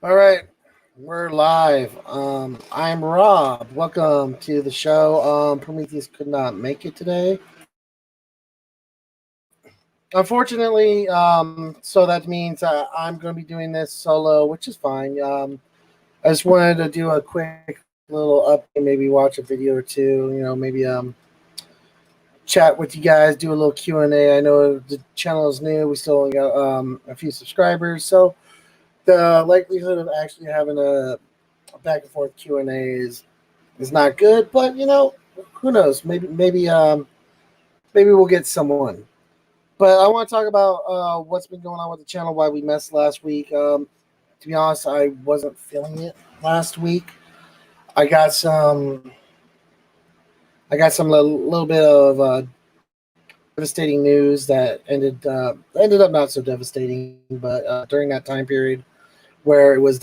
All right, we're live. I'm Rob. Welcome to the show. Prometheus could not make it today. Unfortunately, so that means I'm going to be doing this solo, which is fine. I just wanted to do a quick little update, maybe watch a video or two. Maybe chat with you guys, do a little Q&A. I know the channel is new. We still only got a few subscribers, so the likelihood of actually having a back and forth Q&A is not good, but who knows? Maybe we'll get someone. But I want to talk about what's been going on with the channel. Why we missed last week. To be honest, I wasn't feeling it last week. I got some. I got some little bit of devastating news that ended up not so devastating, but during that time period where it was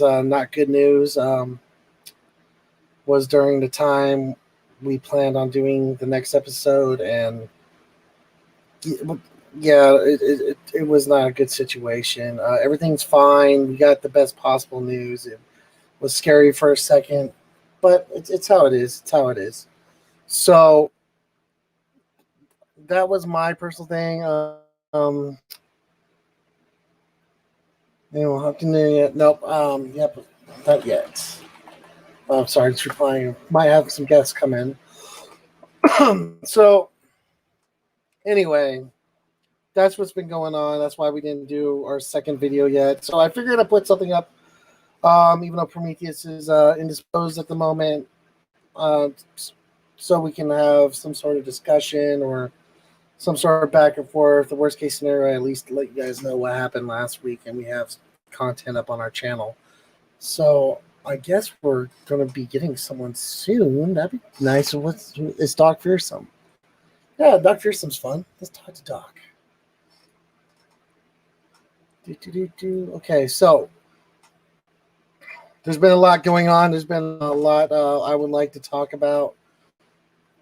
not good news. Was during the time we planned on doing the next episode, and yeah, it was not a good situation. Everything's fine. We got the best possible news. It was scary for a second, but it's how it is. It's how it is. So that was my personal thing. How can they? Nope. Yep. Not yet. I'm sorry, just replying. Might have some guests come in. So anyway, that's what's been going on. That's why we didn't do our second video yet. So I figured I'd put something up, even though Prometheus is indisposed at the moment, uh, so we can have some sort of discussion or some sort of back and forth. The worst case scenario, at least let you guys know what happened last week, and we have content up on our channel. So I guess we're going to be getting someone soon. That'd be nice. Is Doc Fearsome? Yeah, Doc Fearsome's fun. Let's talk to Doc. Okay, so there's been a lot going on. There's been a lot I would like to talk about.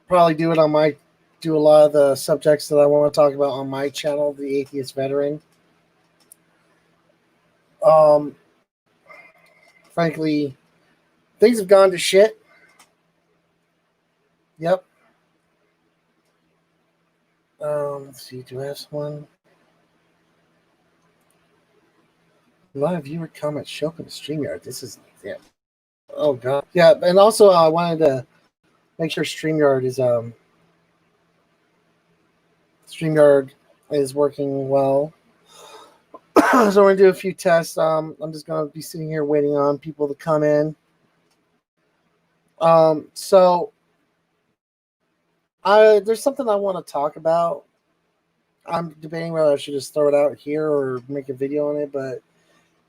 Probably do a lot of the subjects that I want to talk about on my channel, The Atheist Veteran. Frankly, things have gone to shit. Yep. Let's see. Do I have someone? Live viewer comment show up in the StreamYard. This is Oh god. Yeah, and also I wanted to make sure StreamYard is working well. So we're gonna do a few tests. I'm just gonna be sitting here waiting on people to come in. So there's something I want to talk about. I'm debating whether I should just throw it out here or make a video on it, but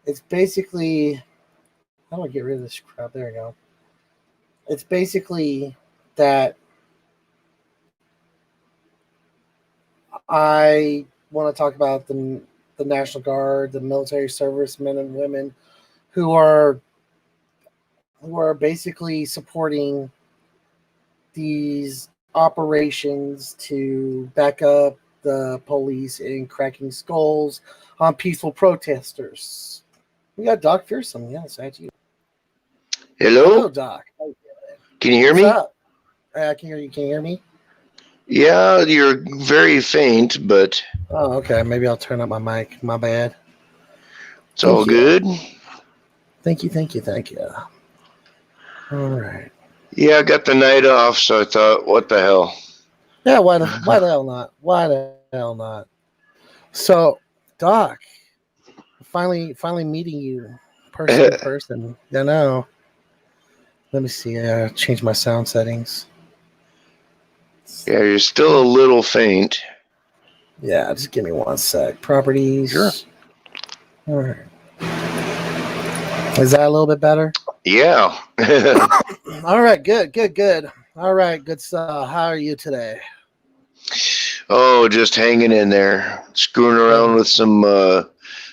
it's basically, how do I get rid of this crap? There we go. It's basically that I want to talk about the National Guard, the military service men and women who are basically supporting these operations to back up the police in cracking skulls on peaceful protesters. We got Doc Fearsome. Yes, that's you. Hello, Doc. can you hear What's me? up? I can hear you. Can you hear me? Yeah, you're very faint, but Oh, okay. Maybe I'll turn up my mic. My bad. it's all good. Thank you. All right. Yeah, I got the night off, so I thought, what the hell? Yeah, why the hell not? Why the hell not? So, Doc, finally meeting you person to person. I know. Let me see. Change my sound settings. Yeah, you're still a little faint. Yeah, just give me one sec. Properties. Sure. All right. Is that a little bit better? Yeah. All right. Good. All right. Good stuff. How are you today? Oh, just hanging in there, screwing around with some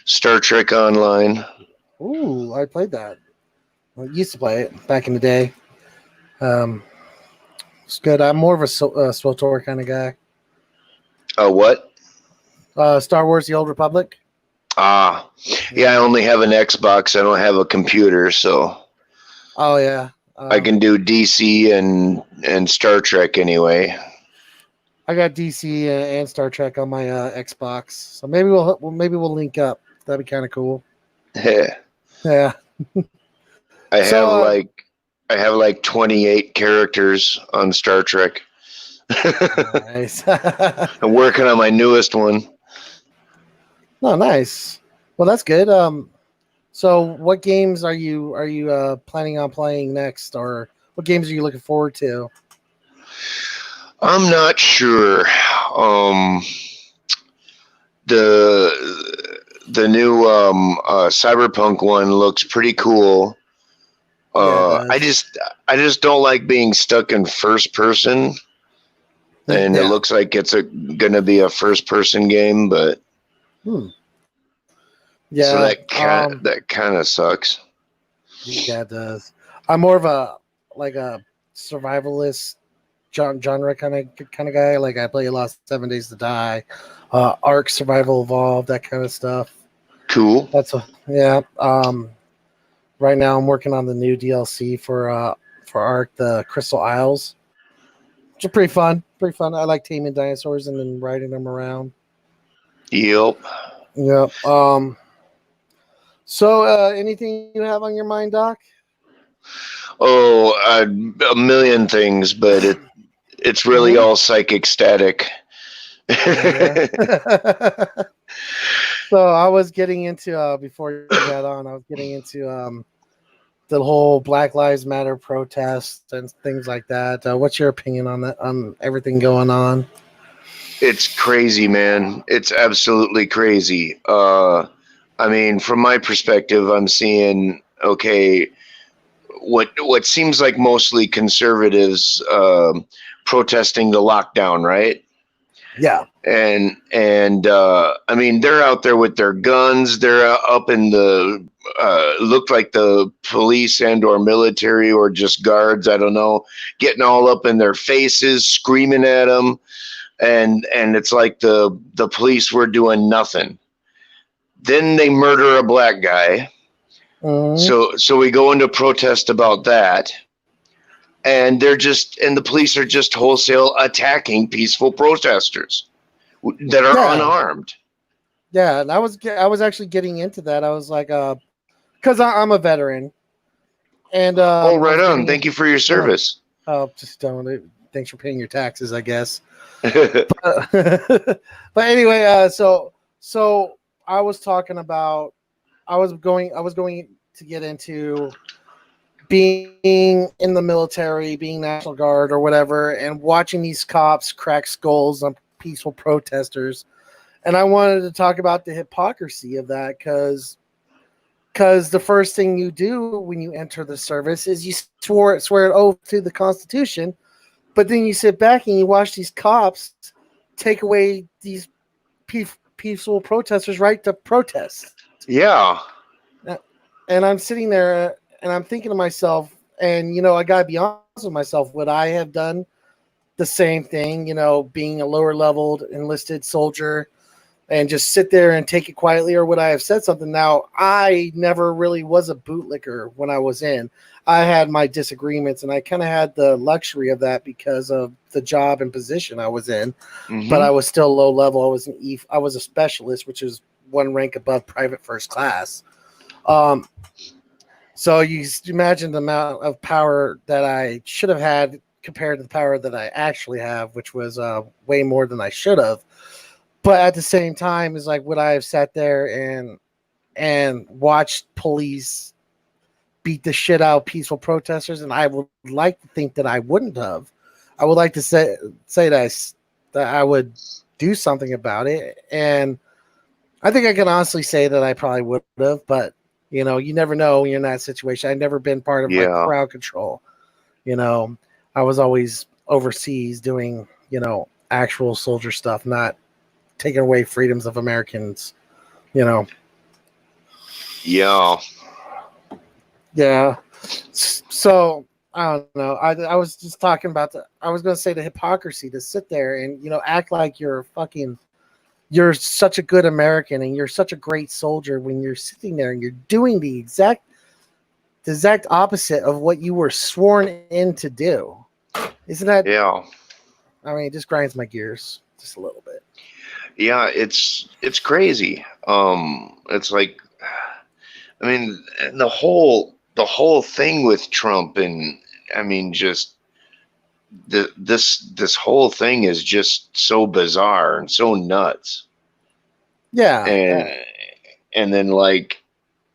Star Trek Online. Ooh, I played that. I used to play it back in the day. It's good. I'm more of a SWTOR kind of guy. What? Star Wars: The Old Republic. Ah, yeah, I only have an Xbox. I don't have a computer, so Oh yeah. I can do DC and Star Trek anyway. I got DC and Star Trek on my Xbox, so maybe we'll link up. That'd be kind of cool. I Yeah. So have like I have like 28 characters on Star Trek. nice. I'm working on my newest one. Oh, nice. Well, that's good. So what games are you planning on playing next, or what games are you looking forward to? I'm not sure. Um, the new Cyberpunk one looks pretty cool. Yeah, it I does. just don't like being stuck in first person, and it Yeah. looks like it's gonna be a first person game, but Hmm. so Yeah. that kind of sucks. Yeah, it does. I'm more of a like a survivalist genre kind of guy. Like I play a lot of 7 Days to Die, Ark Survival Evolved, that kind of stuff. Cool. That's a yeah. Right now I'm working on the new DLC for Ark, the Crystal Isles, which are pretty fun. Pretty fun. I like taming dinosaurs and then riding them around. Yep. Yeah. So anything you have on your mind, Doc? Oh, a million things, but it's really Mm-hmm. all psychic static. Yeah. So I was getting into before you got on, I was getting into the whole Black Lives Matter protest and things like that. What's your opinion on that? On everything going on? It's crazy, man. It's absolutely crazy. I mean, from my perspective, I'm seeing okay, what seems like mostly conservatives protesting the lockdown, right? Yeah. And I mean, they're out there with their guns. They're up in the look like the police and or military or just guards. I don't know, getting all up in their faces, screaming at them, and it's like the police were doing nothing. Then they murder a black guy. Mm-hmm. So we go into protest about that, and the police are just wholesale attacking peaceful protesters that are Yeah. unarmed. Yeah. And I was actually getting into that. I was like, because I'm a veteran, and Oh, I right was on. getting Thank in. you for your Oh, service. just don't. Thanks for paying your taxes, I guess. But anyway, so I was talking about I was going to get into being in the military, being National Guard or whatever, and watching these cops crack skulls on peaceful protesters. And I wanted to talk about the hypocrisy of that because the first thing you do when you enter the service is you swear an oath to the Constitution, but then you sit back and you watch these cops take away these peaceful protesters' right to protest. Yeah. And I'm sitting there and I'm thinking to myself, and I gotta be honest with myself, would I have done the same thing? Being a lower leveled enlisted soldier and just sit there and take it quietly, or would I have said something? Now, I never really was a bootlicker when I was in. I had my disagreements, and I kind of had the luxury of that because of the job and position I was in. But Mm-hmm. I was still low level. I was a specialist, which is one rank above private first class. Um, so you imagine the amount of power that I should have had compared to the power that I actually have, which was way more than I should have. But at the same time, it's like, would I have sat there and watched police beat the shit out of peaceful protesters? And I would like to think that I wouldn't have. I would like to say that I would do something about it. And I think I can honestly say that I probably would have, but you never know when you're in that situation. I've never been part of like Yeah. crowd control. You know, I was always overseas doing, actual soldier stuff, not taking away freedoms of Americans, you know. Yeah. Yeah. So I don't know. I was just talking about I was going to say the hypocrisy to sit there and act like you're such a good American and you're such a great soldier when you're sitting there and you're doing the exact opposite of what you were sworn in to do. Isn't that? Yeah. I mean, it just grinds my gears just a little bit. Yeah, it's crazy. It's like, I mean, the whole thing with Trump, and I mean, just this whole thing is just so bizarre and so nuts. Yeah. And and then like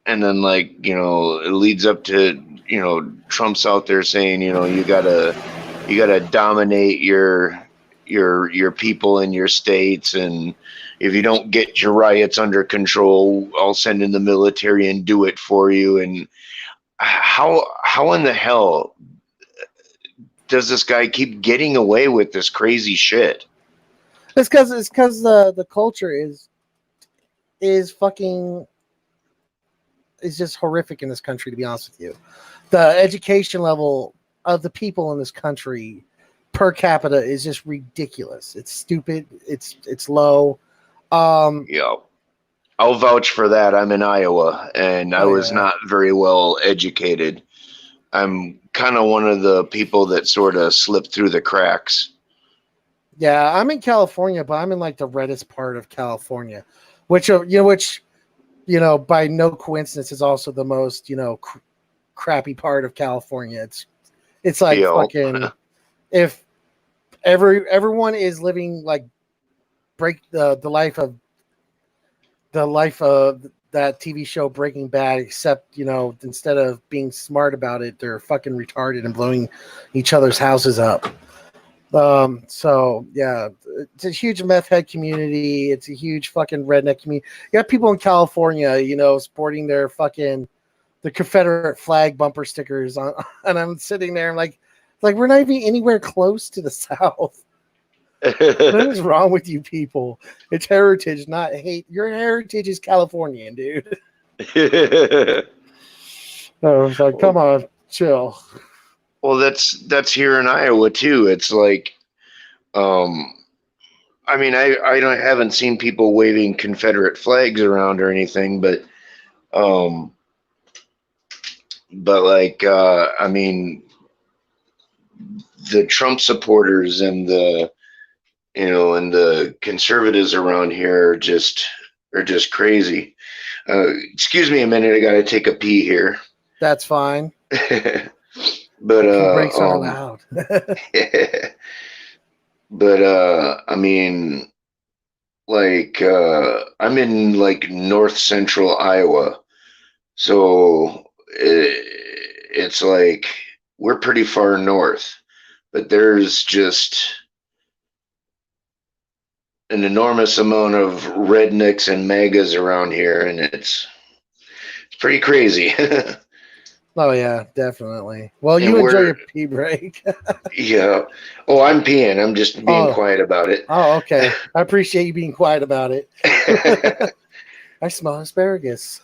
it leads up to Trump's out there saying you gotta dominate your people in your states, and if you don't get your riots under control, I'll send in the military and do it for you. And how in the hell does this guy keep getting away with this crazy shit? It's because the culture is fucking is just horrific in this country, to be honest with you. The education level of the people in this country per capita is just ridiculous. It's stupid. It's low. Yeah, I'll vouch for that. I'm in Iowa, and I was not very well educated. I'm kind of one of the people that sort of slipped through the cracks. Yeah, I'm in California, but I'm in like the reddest part of California, which by no coincidence is also the most crappy part of California. It's like fucking if everyone is living like break the life of that TV show Breaking Bad, except instead of being smart about it, they're fucking retarded and blowing each other's houses up. So yeah, it's a huge meth head community. It's a huge fucking redneck community. You got people in California, sporting their fucking the Confederate flag bumper stickers on, and I'm sitting there, I'm like we're not even anywhere close to the South. What is wrong with you people? It's heritage, not hate. Your heritage is Californian, dude. It's like, come on, chill. Well, that's here in Iowa too. It's like, I mean, I haven't seen people waving Confederate flags around or anything, but like, I mean, the Trump supporters and the conservatives around here are just crazy. Excuse me a minute, I gotta take a pee here. That's fine. But pee breaks are allowed. But I mean, like, I'm in like north central Iowa, so it's like we're pretty far north, but there's just an enormous amount of rednecks and MAGAs around here, and it's pretty crazy. Oh yeah, definitely. Well, you enjoy your pee break. Yeah. Oh, I'm peeing. I'm just being quiet about it. Oh, okay. I appreciate you being quiet about it. I smell asparagus.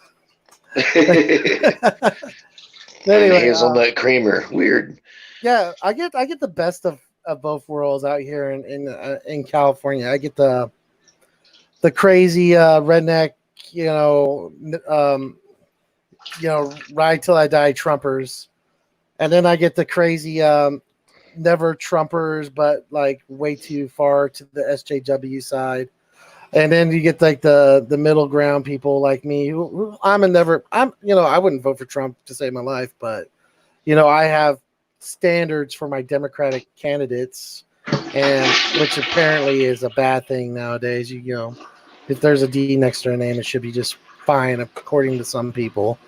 Anyway, hazelnut creamer. Weird. Yeah, I get the best of both worlds out here in California. I get the crazy redneck, ride till I die Trumpers, and then I get the crazy never Trumpers, but like way too far to the SJW side, and then you get like the middle ground people like me. Who I wouldn't vote for Trump to save my life, but I have standards for my Democratic candidates, and which apparently is a bad thing nowadays. If there's a D next to a name, it should be just fine according to some people.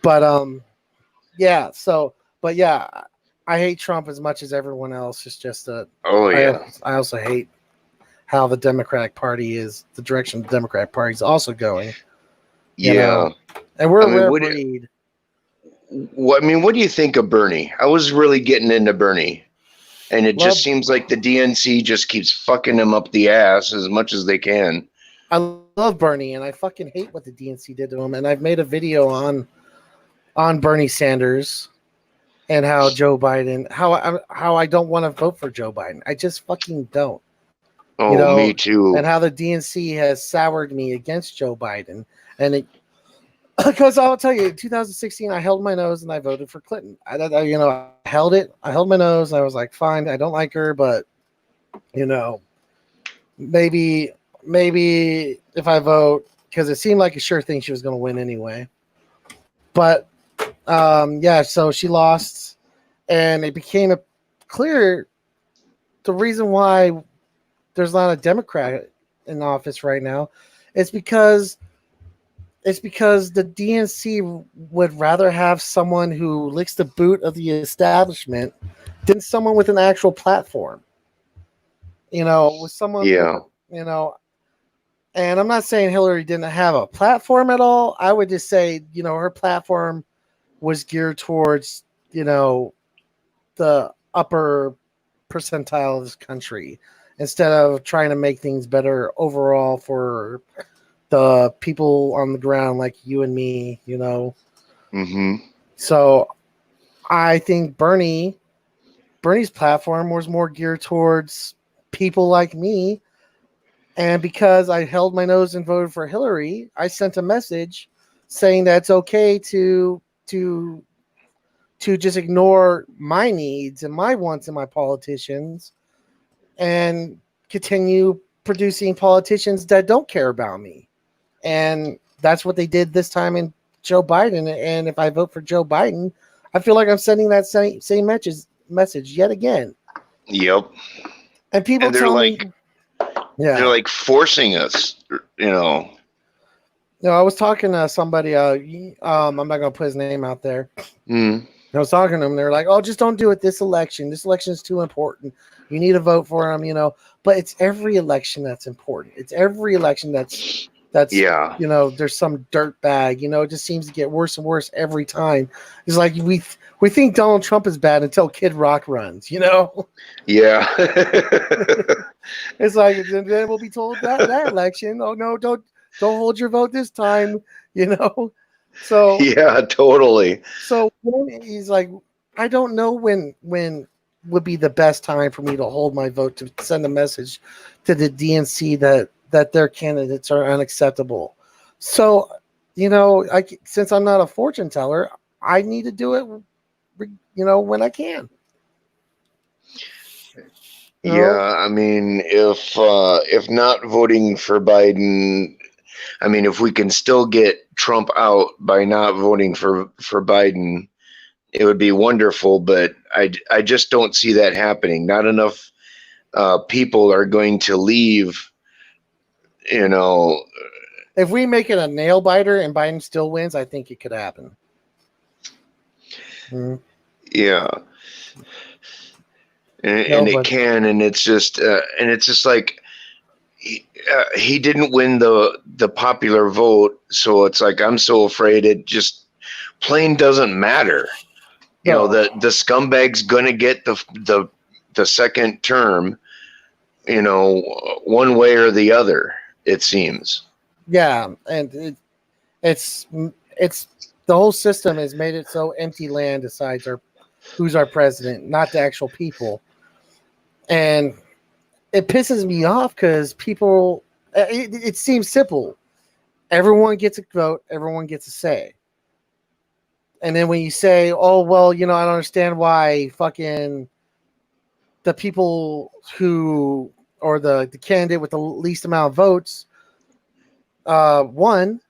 But yeah. So, but yeah, I hate Trump as much as everyone else. It's just that. Oh yeah. I also hate how the Democratic Party is. The direction the Democratic Party is also going. Yeah. And we're a rare breed. What do you think of Bernie? I was really getting into Bernie, and it just seems like the DNC just keeps fucking him up the ass as much as they can. I love Bernie, and I fucking hate what the DNC did to him. And I've made a video on Bernie Sanders and how Joe Biden, how I don't want to vote for Joe Biden. I just fucking don't. Oh, me too. and how the DNC has soured me against Joe Biden. And because I'll tell you, in 2016, I held my nose and I voted for Clinton. I held it. I held my nose. And I was like, fine, I don't like her, but maybe if I vote, because it seemed like a sure thing she was going to win anyway. But so she lost, and it became clear the reason why there's not a Democrat in office right now is because the DNC would rather have someone who licks the boot of the establishment than someone with an actual platform. With someone, and I'm not saying Hillary didn't have a platform at all. I would just say, her platform was geared towards, the upper percentile of this country instead of trying to make things better overall for the people on the ground like you and me, Mm-hmm. So I think Bernie's platform was more geared towards people like me. And because I held my nose and voted for Hillary, I sent a message saying that it's okay to just ignore my needs and my wants and my politicians and continue producing politicians that don't care about me. And that's what they did this time in Joe Biden. And if I vote for Joe Biden, I feel like I'm sending that same message yet again. Yep. And people tell me, they're like forcing us, No, I was talking to somebody. I'm not going to put his name out there. I was talking to them. They're like, "Oh, just don't do it this election. This election is too important. You need to vote for him." But it's every election that's important. It's every election that's there's some dirt bag. It just seems to get worse and worse every time. It's like we think Donald Trump is bad until Kid Rock runs. Yeah. It's like then we'll be told that election. Oh no, don't hold your vote this time. So yeah, totally. So he's like, I don't know when would be the best time for me to hold my vote to send a message to the DNC that their candidates are unacceptable. So, since I'm not a fortune teller, I need to do it, when I can. Yeah, I mean, if not voting for Biden, I mean, if we can still get Trump out by not voting for Biden, it would be wonderful. But I just don't see that happening. Not enough people are going to leave. If we make it a nail biter and Biden still wins, I think it could happen. Mm-hmm. Yeah. And it can, and it's just like he didn't win the popular vote, so it's like I'm so afraid it just plain doesn't matter. The scumbag's gonna get the second term, one way or the other. It seems. Yeah, and it's the whole system has made it so empty land decides who's our president, not the actual people. And it pisses me off because people, it seems simple. Everyone gets a vote. Everyone gets a say. And then when you say, oh, well, I don't understand why fucking the people who, or the candidate with the least amount of votes won,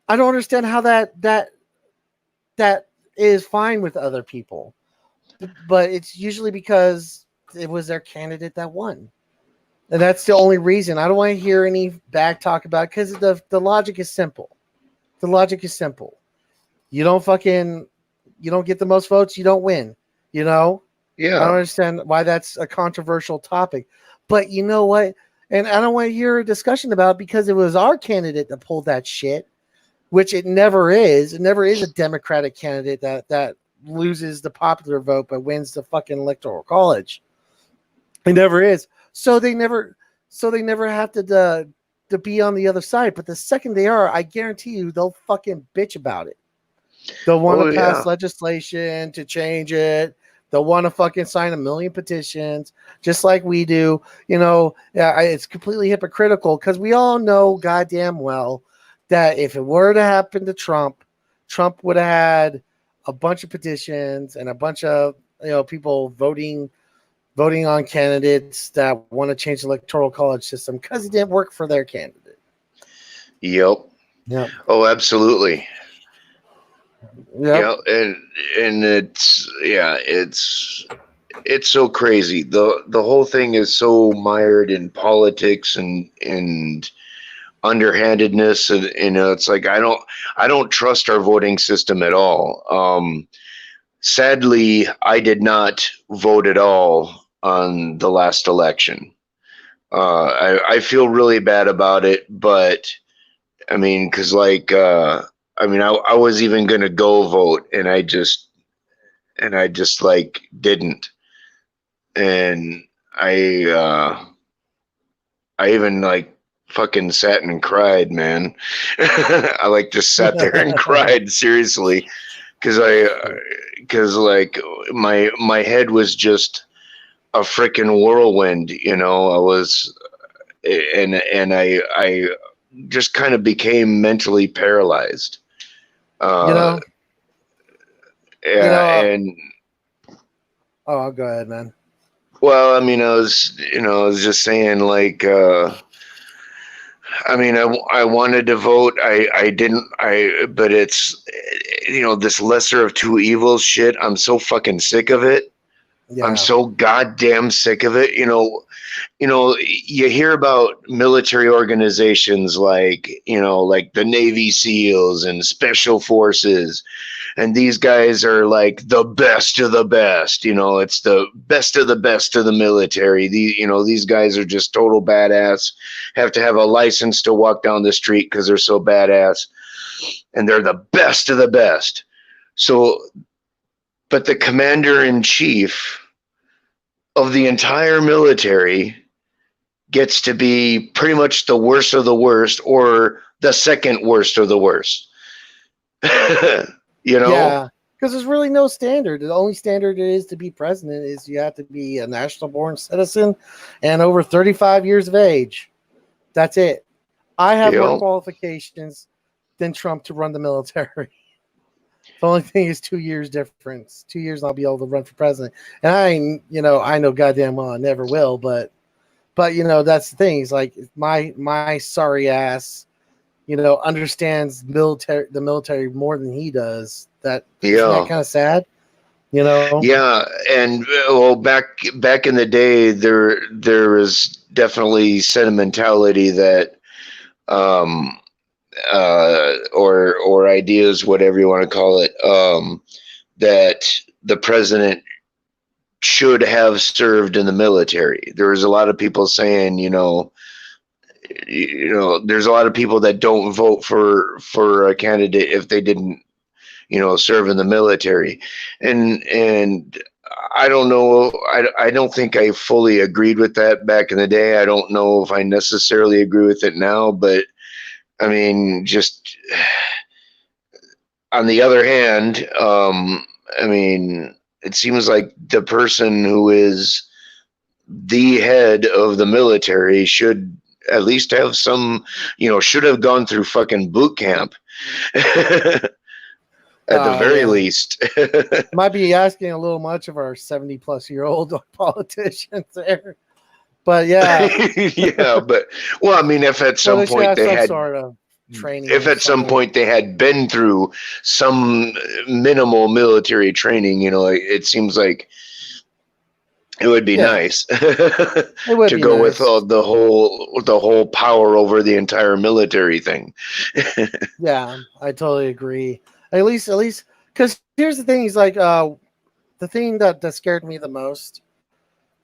I don't understand how that is fine with other people. But it's usually because it was their candidate that won. And that's the only reason. I don't want to hear any back talk about it because the logic is simple. The logic is simple. You don't get the most votes, you don't win. Yeah. I don't understand why that's a controversial topic. But you know what? And I don't want to hear a discussion about it because it was our candidate that pulled that shit, which it never is. It never is a Democratic candidate that loses the popular vote but wins the fucking electoral college. It never is. So they never have to be on the other side. But the second they are, I guarantee you they'll fucking bitch about it. They'll want to pass legislation to change it. They'll want to fucking sign 1 million petitions, just like we do. You know, it's completely hypocritical because we all know goddamn well that if it were to happen to Trump, Trump would have had a bunch of petitions and a bunch of people voting on candidates that want to change the electoral college system because it didn't work for their candidate. Yep. Yeah. Oh, absolutely. Yep. Yeah, and it's so crazy. The whole thing is so mired in politics and underhandedness, and it's like I don't trust our voting system at all. Sadly, I did not vote at all on the last election. I feel really bad about it, but I mean, because I was even gonna go vote, and I just like didn't, and I even like fucking sat and cried, man. I like just sat there and cried seriously, because like my head was just a freaking whirlwind, I was, and I just kind of became mentally paralyzed. Yeah, and oh, go ahead, man. well, I mean, I was just saying, like, I wanted to vote. I didn't. But it's, this lesser of two evils shit. I'm so fucking sick of it. Yeah. I'm so goddamn sick of it. You hear about military organizations like the Navy SEALs and Special Forces, and these guys are like the best of the best. It's the best of the military. These guys are just total badass. Have to have a license to walk down the street because they're so badass, and they're the best of the best. So, but the commander-in-chief of the entire military gets to be pretty much the worst of the worst, or the second worst of the worst. Yeah, because there's really no standard. The only standard it is to be president is you have to be a national born citizen and over 35 years of age. That's it. I have more qualifications than Trump to run the military. The only thing is 2 years difference. 2 years and I'll be able to run for president. And I know goddamn well I never will, but that's the thing. It's like my sorry ass, understands the military more than he does. Isn't that kind of sad? Yeah, and well, back in the day, there is definitely sentimentality that, or ideas, whatever you want to call it, that the president should have served in the military. There was a lot of people saying, there's a lot of people that don't vote for a candidate if they didn't, serve in the military, and I don't know. I don't think I fully agreed with that back in the day. I don't know if I necessarily agree with it now, but I mean, just on the other hand, it seems like the person who is the head of the military should at least have some, should have gone through fucking boot camp. At the very least. Might be asking a little much of our 70-plus-year-old politicians there. But yeah. Yeah, but well, I mean, if at some point they had sort of training, if at some point they had been through some minimal military training, it seems like it would be nice to go with the whole power over the entire military thing. Yeah, I totally agree. At least, because here's the thing: he's like, the thing that scared me the most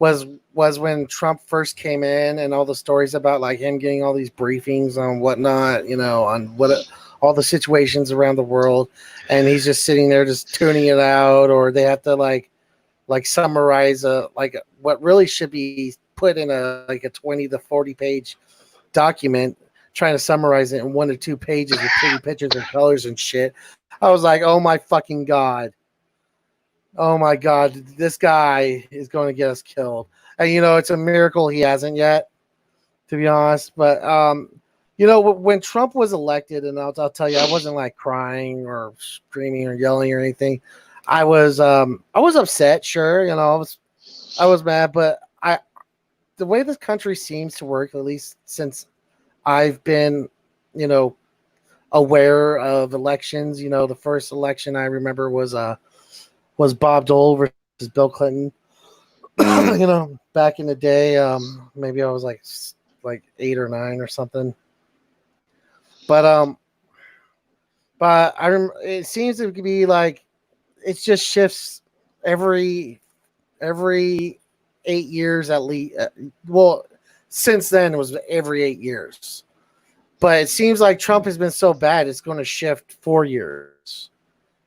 was when Trump first came in, and all the stories about like him getting all these briefings on whatnot, on what all the situations around the world, and he's just sitting there just tuning it out, or they have to like summarize what really should be put in a 20 to 40 page document, trying to summarize it in 1 or 2 pages with pretty pictures and colors and shit. I was like, oh my fucking God. Oh my God, this guy is going to get us killed. And it's a miracle he hasn't yet, to be honest. But when Trump was elected, and I'll tell you, I wasn't like crying or screaming or yelling or anything. I was upset, sure. I was mad, but the way this country seems to work, at least since I've been, you know, aware of elections. The first election I remember was Bob Dole versus Bill Clinton. Mm. Back in the day, maybe I was like 8 or 9 or something. But it seems to be like it just shifts every 8 years at least. Well, since then it was every 8 years. But it seems like Trump has been so bad, it's going to shift 4 years.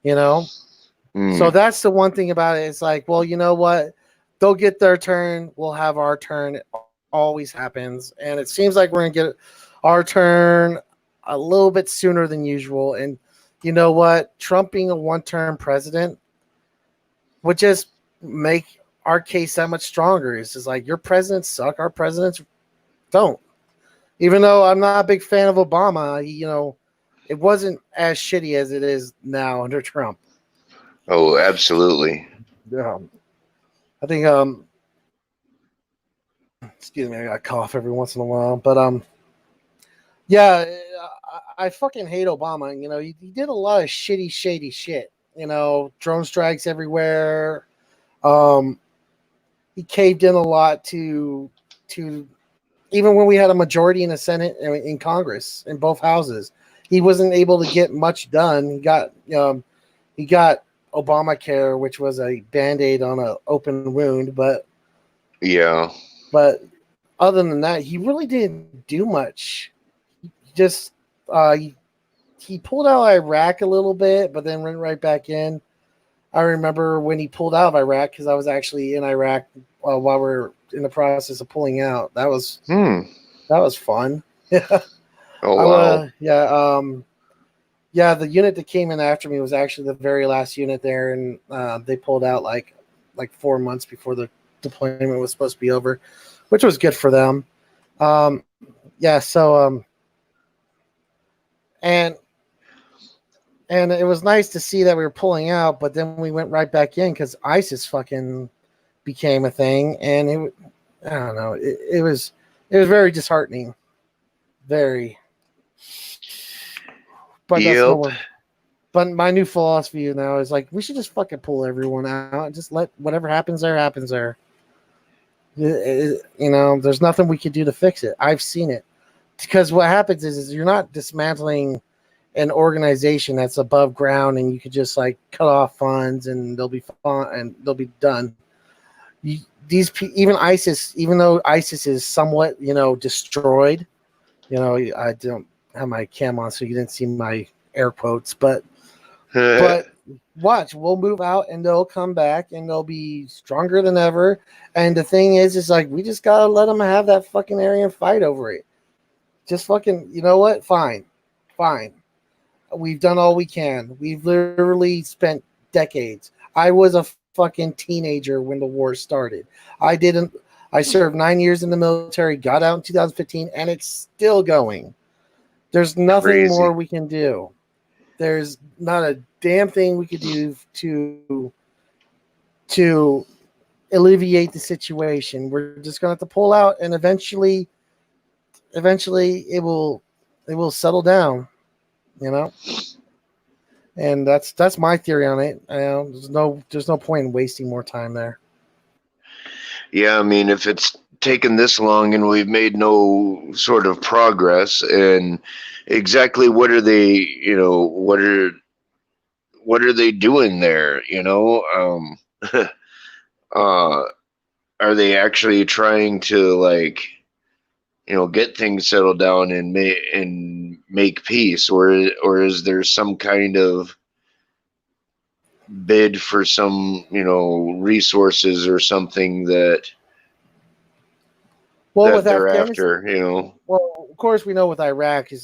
You know, so Mm. that's the one thing about it. It's like, well, you know what? They'll get their turn. We'll have our turn. It always happens, and it seems like we're going to get our turn a little bit sooner than usual. And you know what? Trump being a one-term president would just make our case that much stronger. It's just like your presidents suck. Our presidents don't. Even though I'm not a big fan of Obama, it wasn't as shitty as it is now under Trump. Oh, absolutely. Yeah. I think excuse me, I got a cough every once in a while. But yeah, I fucking hate Obama. He did a lot of shady shit. Drone strikes everywhere. Um he caved in a lot to even when we had a majority in the Senate and in Congress in both houses. He wasn't able to get much done. He got Obamacare, which was a band-aid on an open wound, Yeah. but other than that, he really didn't do much. He just he pulled out Iraq a little bit, but then went right back in. I remember when he pulled out of Iraq because I was actually in Iraq while we were in the process of pulling out. That was Hmm. fun. Yeah, Oh I wow. yeah. The unit that came in after me was actually the very last unit there, and they pulled out like 4 months before the deployment was supposed to be over, which was good for them. Um, yeah. So and it was nice to see that we were pulling out, but then we went right back in because ISIS fucking became a thing, and I don't know, it was very disheartening, very. But that's Yep. nowhere. But my new philosophy now is like we should just fucking pull everyone out and just let whatever happens there happens there. There's nothing we could do to fix it. I've seen it because what happens is you're not dismantling an organization that's above ground and you could just like cut off funds and they'll be fine and they'll be done. Even ISIS, even though ISIS is somewhat destroyed, I don't have my cam on so you didn't see my air quotes, but watch, we'll move out and they'll come back and they'll be stronger than ever. And the thing is like we just gotta let them have that fucking area and fight over it. Just fucking, you know what? Fine. We've done all we can. We've literally spent decades. I was a fucking teenager when the war started. I served 9 years in the military, got out in 2015, and it's still going. There's nothing Crazy. more we can do. There's not a damn thing we could do to alleviate the situation. We're just gonna have to pull out, and eventually it will settle down. And that's my theory on it. There's no point in wasting more time there. Yeah, I mean, if it's taken this long and we've made no sort of progress, and exactly what are they, what are they doing there? Uh, are they actually trying to get things settled down and make peace, or is there some kind of bid for some resources or something Well, that with they're Afghanistan, after? well, of course we know with Iraq it's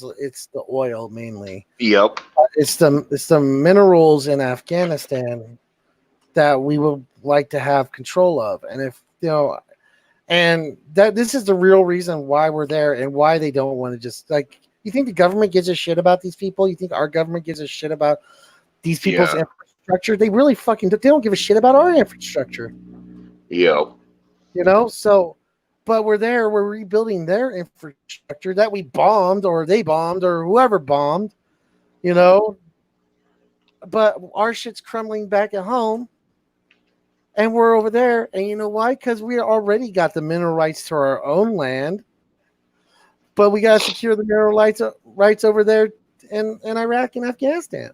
the oil mainly. Yep. It's the minerals in Afghanistan that we would like to have control of. And if and that this is the real reason why we're there and why they don't want to just like. You think the government gives a shit about these people? You think our government gives a shit about these people's infrastructure? They really fucking they don't give a shit about our infrastructure. Yeah. So, but we're there. We're rebuilding their infrastructure that we bombed, or they bombed, or whoever bombed. But our shit's crumbling back at home, and we're over there. And you know why? Because we already got the mineral rights to our own land. But we got to secure the mineral rights over there in Iraq and Afghanistan.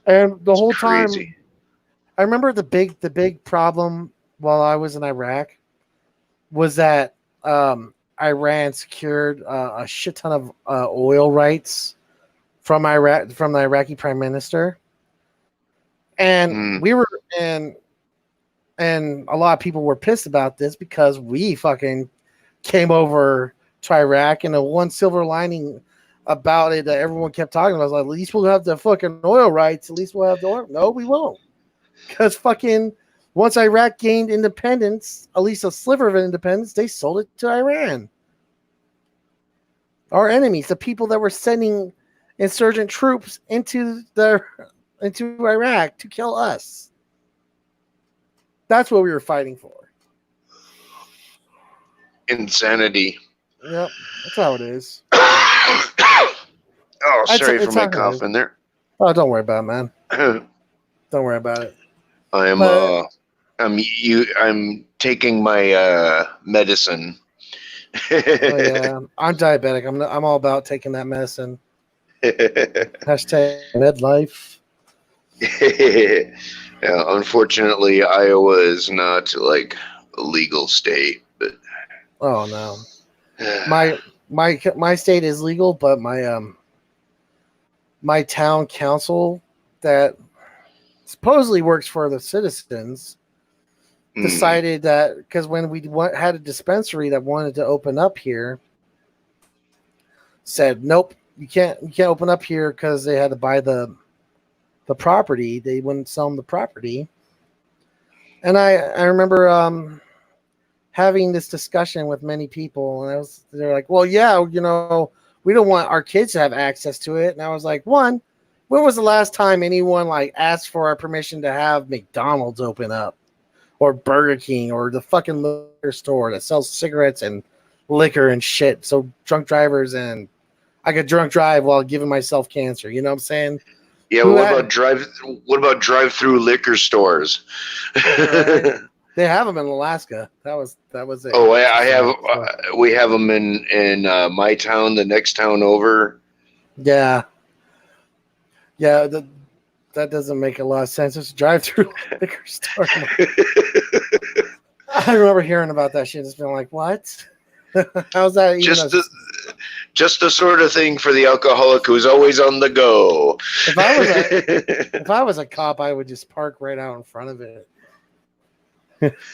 And the whole time, I remember the big problem while I was in Iraq was that Iran secured a shit ton of oil rights from Iraq, from the Iraqi prime minister. And we were and a lot of people were pissed about this because we fucking came over to Iraq, and the one silver lining about it that everyone kept talking about was like, at least we'll have the fucking oil rights. At least we'll have the oil. No, we won't. Because fucking once Iraq gained independence, at least a sliver of independence, they sold it to Iran. Our enemies, the people that were sending insurgent troops into Iraq to kill us. That's what we were fighting for. Insanity. Yep, that's how it is. Oh, sorry for my coughing there. Oh, don't worry about it, man. Don't worry about it. I'm taking my medicine. Yeah, I'm diabetic. I'm all about taking that medicine. Hashtag midlife. Yeah, unfortunately, Iowa is not like a legal state, but oh no, my state is legal, but my town council that supposedly works for the citizens decided that because when we had a dispensary that wanted to open up here, said nope, you can't open up here because they had to buy the property. They wouldn't sell them the property. And I remember having this discussion with many people, and they're like, well, yeah, we don't want our kids to have access to it. And I was like, when was the last time anyone like asked for our permission to have McDonald's open up, or Burger King, or the fucking liquor store that sells cigarettes and liquor and shit, so drunk drivers and I could drunk drive while giving myself cancer. You know what I'm saying? Yeah, what about drive-through liquor stores? Right. They have them in Alaska. That was it. Oh, I have. We have them in my town, the next town over. Yeah. That doesn't make a lot of sense. It's a drive-through liquor store. I remember hearing about that shit. Just being like, what? How's that? Just the sort of thing for the alcoholic who's always on the go. If I was a cop, I would just park right out in front of it.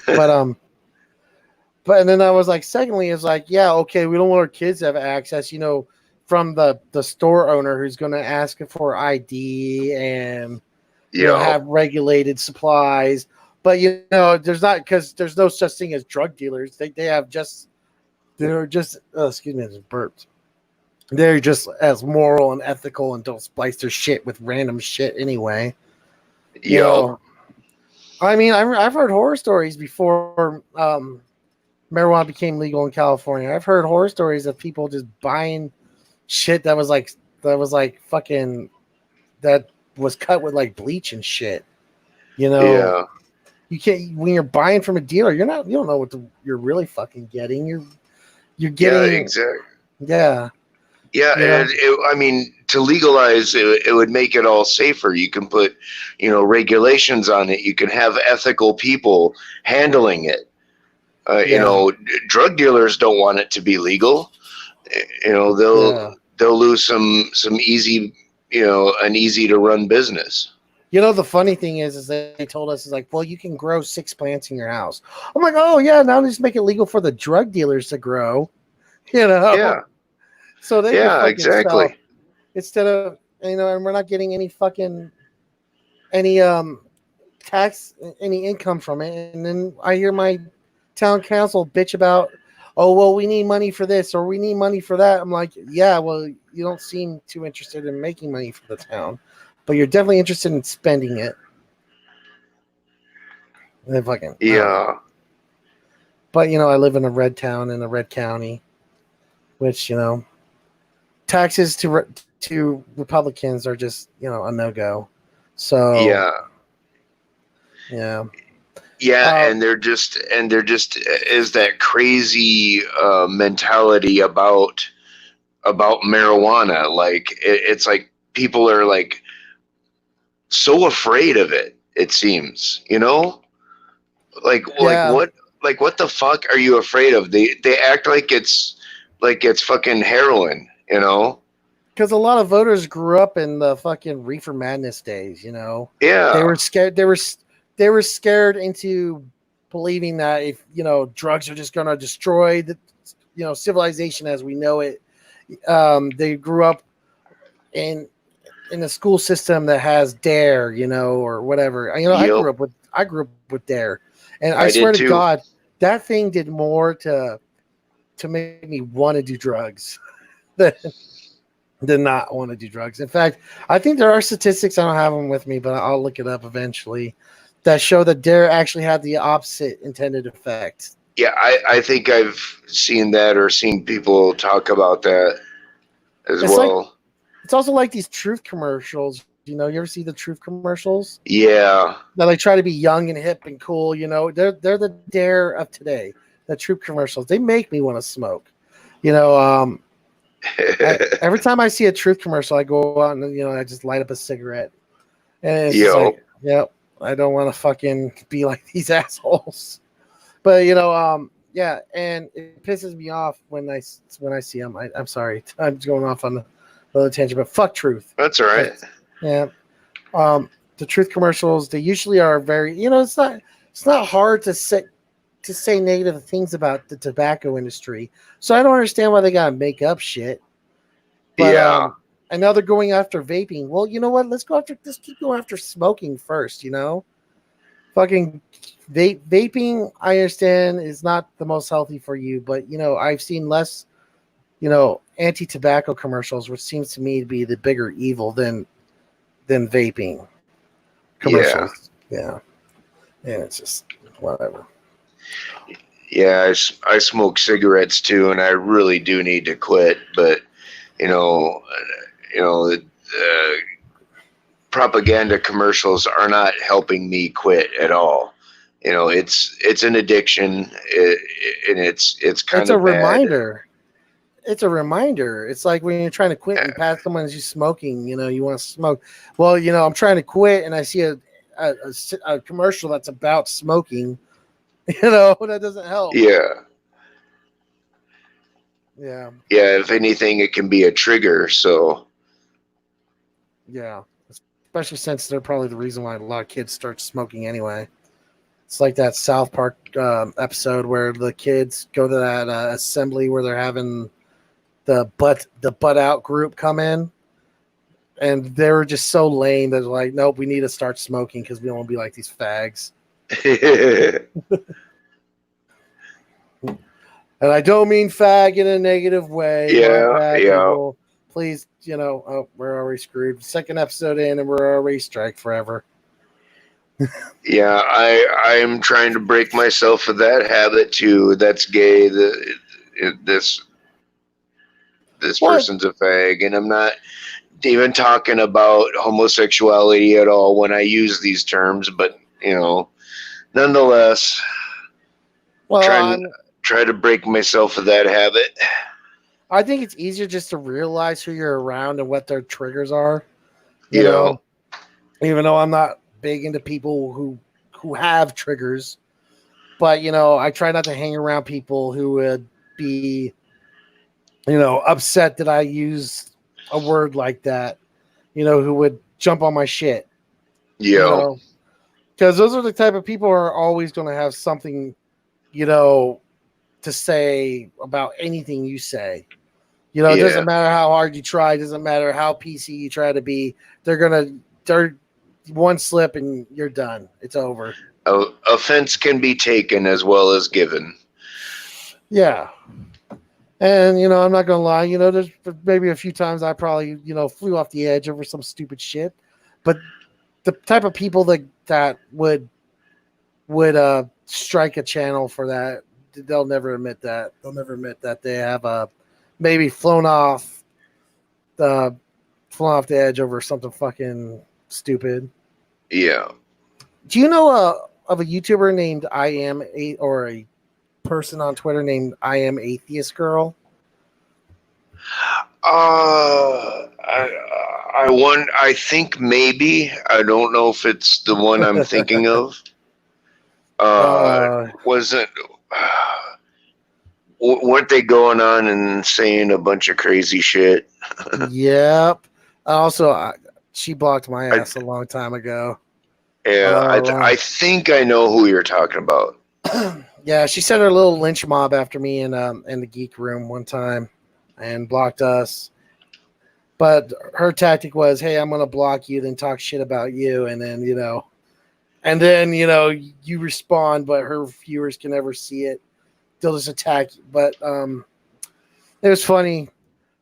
But and then I was like, secondly, it's like, yeah, okay, we don't want our kids to have access, from the store owner who's going to ask for ID and have regulated supplies. But there's not, because there's no such thing as drug dealers. They're just excuse me, I just burped. They're just as moral and ethical and don't splice their shit with random shit anyway. I mean, I've heard horror stories before marijuana became legal in California. I've heard horror stories of people just buying shit that was fucking, that was cut with like bleach and shit. Yeah. You can't, when you're buying from a dealer, you don't know what you're really fucking getting. You're getting, yeah, exactly. Yeah. Yeah, and I mean, to legalize it would make it all safer. You can put, regulations on it. You can have ethical people handling it. Drug dealers don't want it to be legal. They'll lose some easy, an easy to run business. The funny thing is they told us, is like, well, you can grow 6 plants in your house. I'm like, oh yeah, now just make it legal for the drug dealers to grow. Yeah. So they exactly. Instead of and we're not getting any fucking any tax, any income from it, and then I hear my town council bitch about, oh well, we need money for this or we need money for that. I'm like, yeah, well, you don't seem too interested in making money for the town, but you're definitely interested in spending it. And fucking, I don't know. Yeah. But I live in a red town in a red county, which taxes to Republicans are just a no go. So Yeah. yeah, Yeah, uh, and they're just is that crazy mentality about marijuana. Like it's like people are like so afraid of it. It seems, like yeah, what the fuck are you afraid of? They act like it's fucking heroin. because a lot of voters grew up in the fucking reefer madness days. They Yeah, were scared. They were scared into believing that if drugs are just going to destroy the civilization as we know it. They grew up in a school system that has dare, or whatever. I yep, grew up with dare, and I I swear did to too. God, that thing did more to make me want to do drugs than not want to do drugs. In fact, I think there are statistics. I don't have them with me, but I'll look it up eventually. That show that dare actually had the opposite intended effect. Yeah, I think I've seen that or seen people talk about that as It's like well. it's also like these truth commercials. You ever see the truth commercials? Yeah. That like try to be young and hip and cool. They're the dare of today. The truth commercials. They make me want to smoke. You know, every time I see a truth commercial, I go out and I just light up a cigarette, and it's just Yo. like, yep, I don't want to fucking be like these assholes. But yeah, and it pisses me off when I see them. I'm sorry, I'm going off on another tangent, but fuck truth. That's all right. Yeah, the truth commercials, they usually are very, it's not hard to say negative things about the tobacco industry. So I don't understand why they gotta make up shit. But Yeah. and now they're going after vaping. Well, you know what? Let's keep going after smoking first. Fucking vaping. I understand is not the most healthy for you, but I've seen less anti-tobacco commercials, which seems to me to be the bigger evil than vaping Yeah. commercials. Yeah, and it's just whatever. Yeah. I smoke cigarettes too, and I really do need to quit. But you know, propaganda commercials are not helping me quit at all. It's an addiction, and it's It's kind a of bad. reminder. It's a reminder. It's like when you're trying to quit and you pass someone as you smoking. You want to smoke. Well, I'm trying to quit, and I see a commercial that's about smoking. That doesn't help. Yeah. Yeah, Yeah. If anything, it can be a trigger. So yeah. Especially since they're probably the reason why a lot of kids start smoking anyway. It's like that South Park episode where the kids go to that assembly where they're having the butt out group come in, and they were just so lame that they're like, nope, we need to start smoking because we don't want to be like these fags. yeah. And I don't mean fag in a negative way. My bad, Yeah. people. Please, oh, we're already screwed. Second episode in, and we're already strike forever. Yeah, I'm trying to break myself of that habit too. That's gay. This What? person's a fag, and I'm not even talking about homosexuality at all when I use these terms. But nonetheless, Well, trying try to break myself of that habit. I think it's easier just to realize who you're around and what their triggers are. You Yeah, know, even though I'm not big into people who have triggers, but I try not to hang around people who would be upset that I use a word like that, who would jump on my shit, you yeah, know because those are the type of people who are always going to have something to say about anything you say. It yeah, doesn't matter how hard you try, it doesn't matter how PC you try to be, they're one slip and you're done. It's over. Offense can be taken as well as given. Yeah. And, you know, I'm not going to lie, you know, there's maybe a few times I probably, you know, flew off the edge over some stupid shit. But the type of people that would strike a channel for that, they'll never admit that. They'll never admit that they have maybe flown off the edge over something fucking stupid. Yeah. Do you know of a YouTuber named or a person on Twitter named I Am Atheist Girl? I think maybe. I don't know if it's the one I'm thinking of. Wasn't weren't they going on and saying a bunch of crazy shit? Yep. Also, she blocked my ass a long time ago. Yeah, I think I know who you're talking about. Yeah, she sent her little lynch mob after me in the geek room one time and blocked us. But her tactic was, hey, I'm going to block you, then talk shit about you. And then, you know, you respond, but her viewers can never see it. They'll just attack you. But it was funny.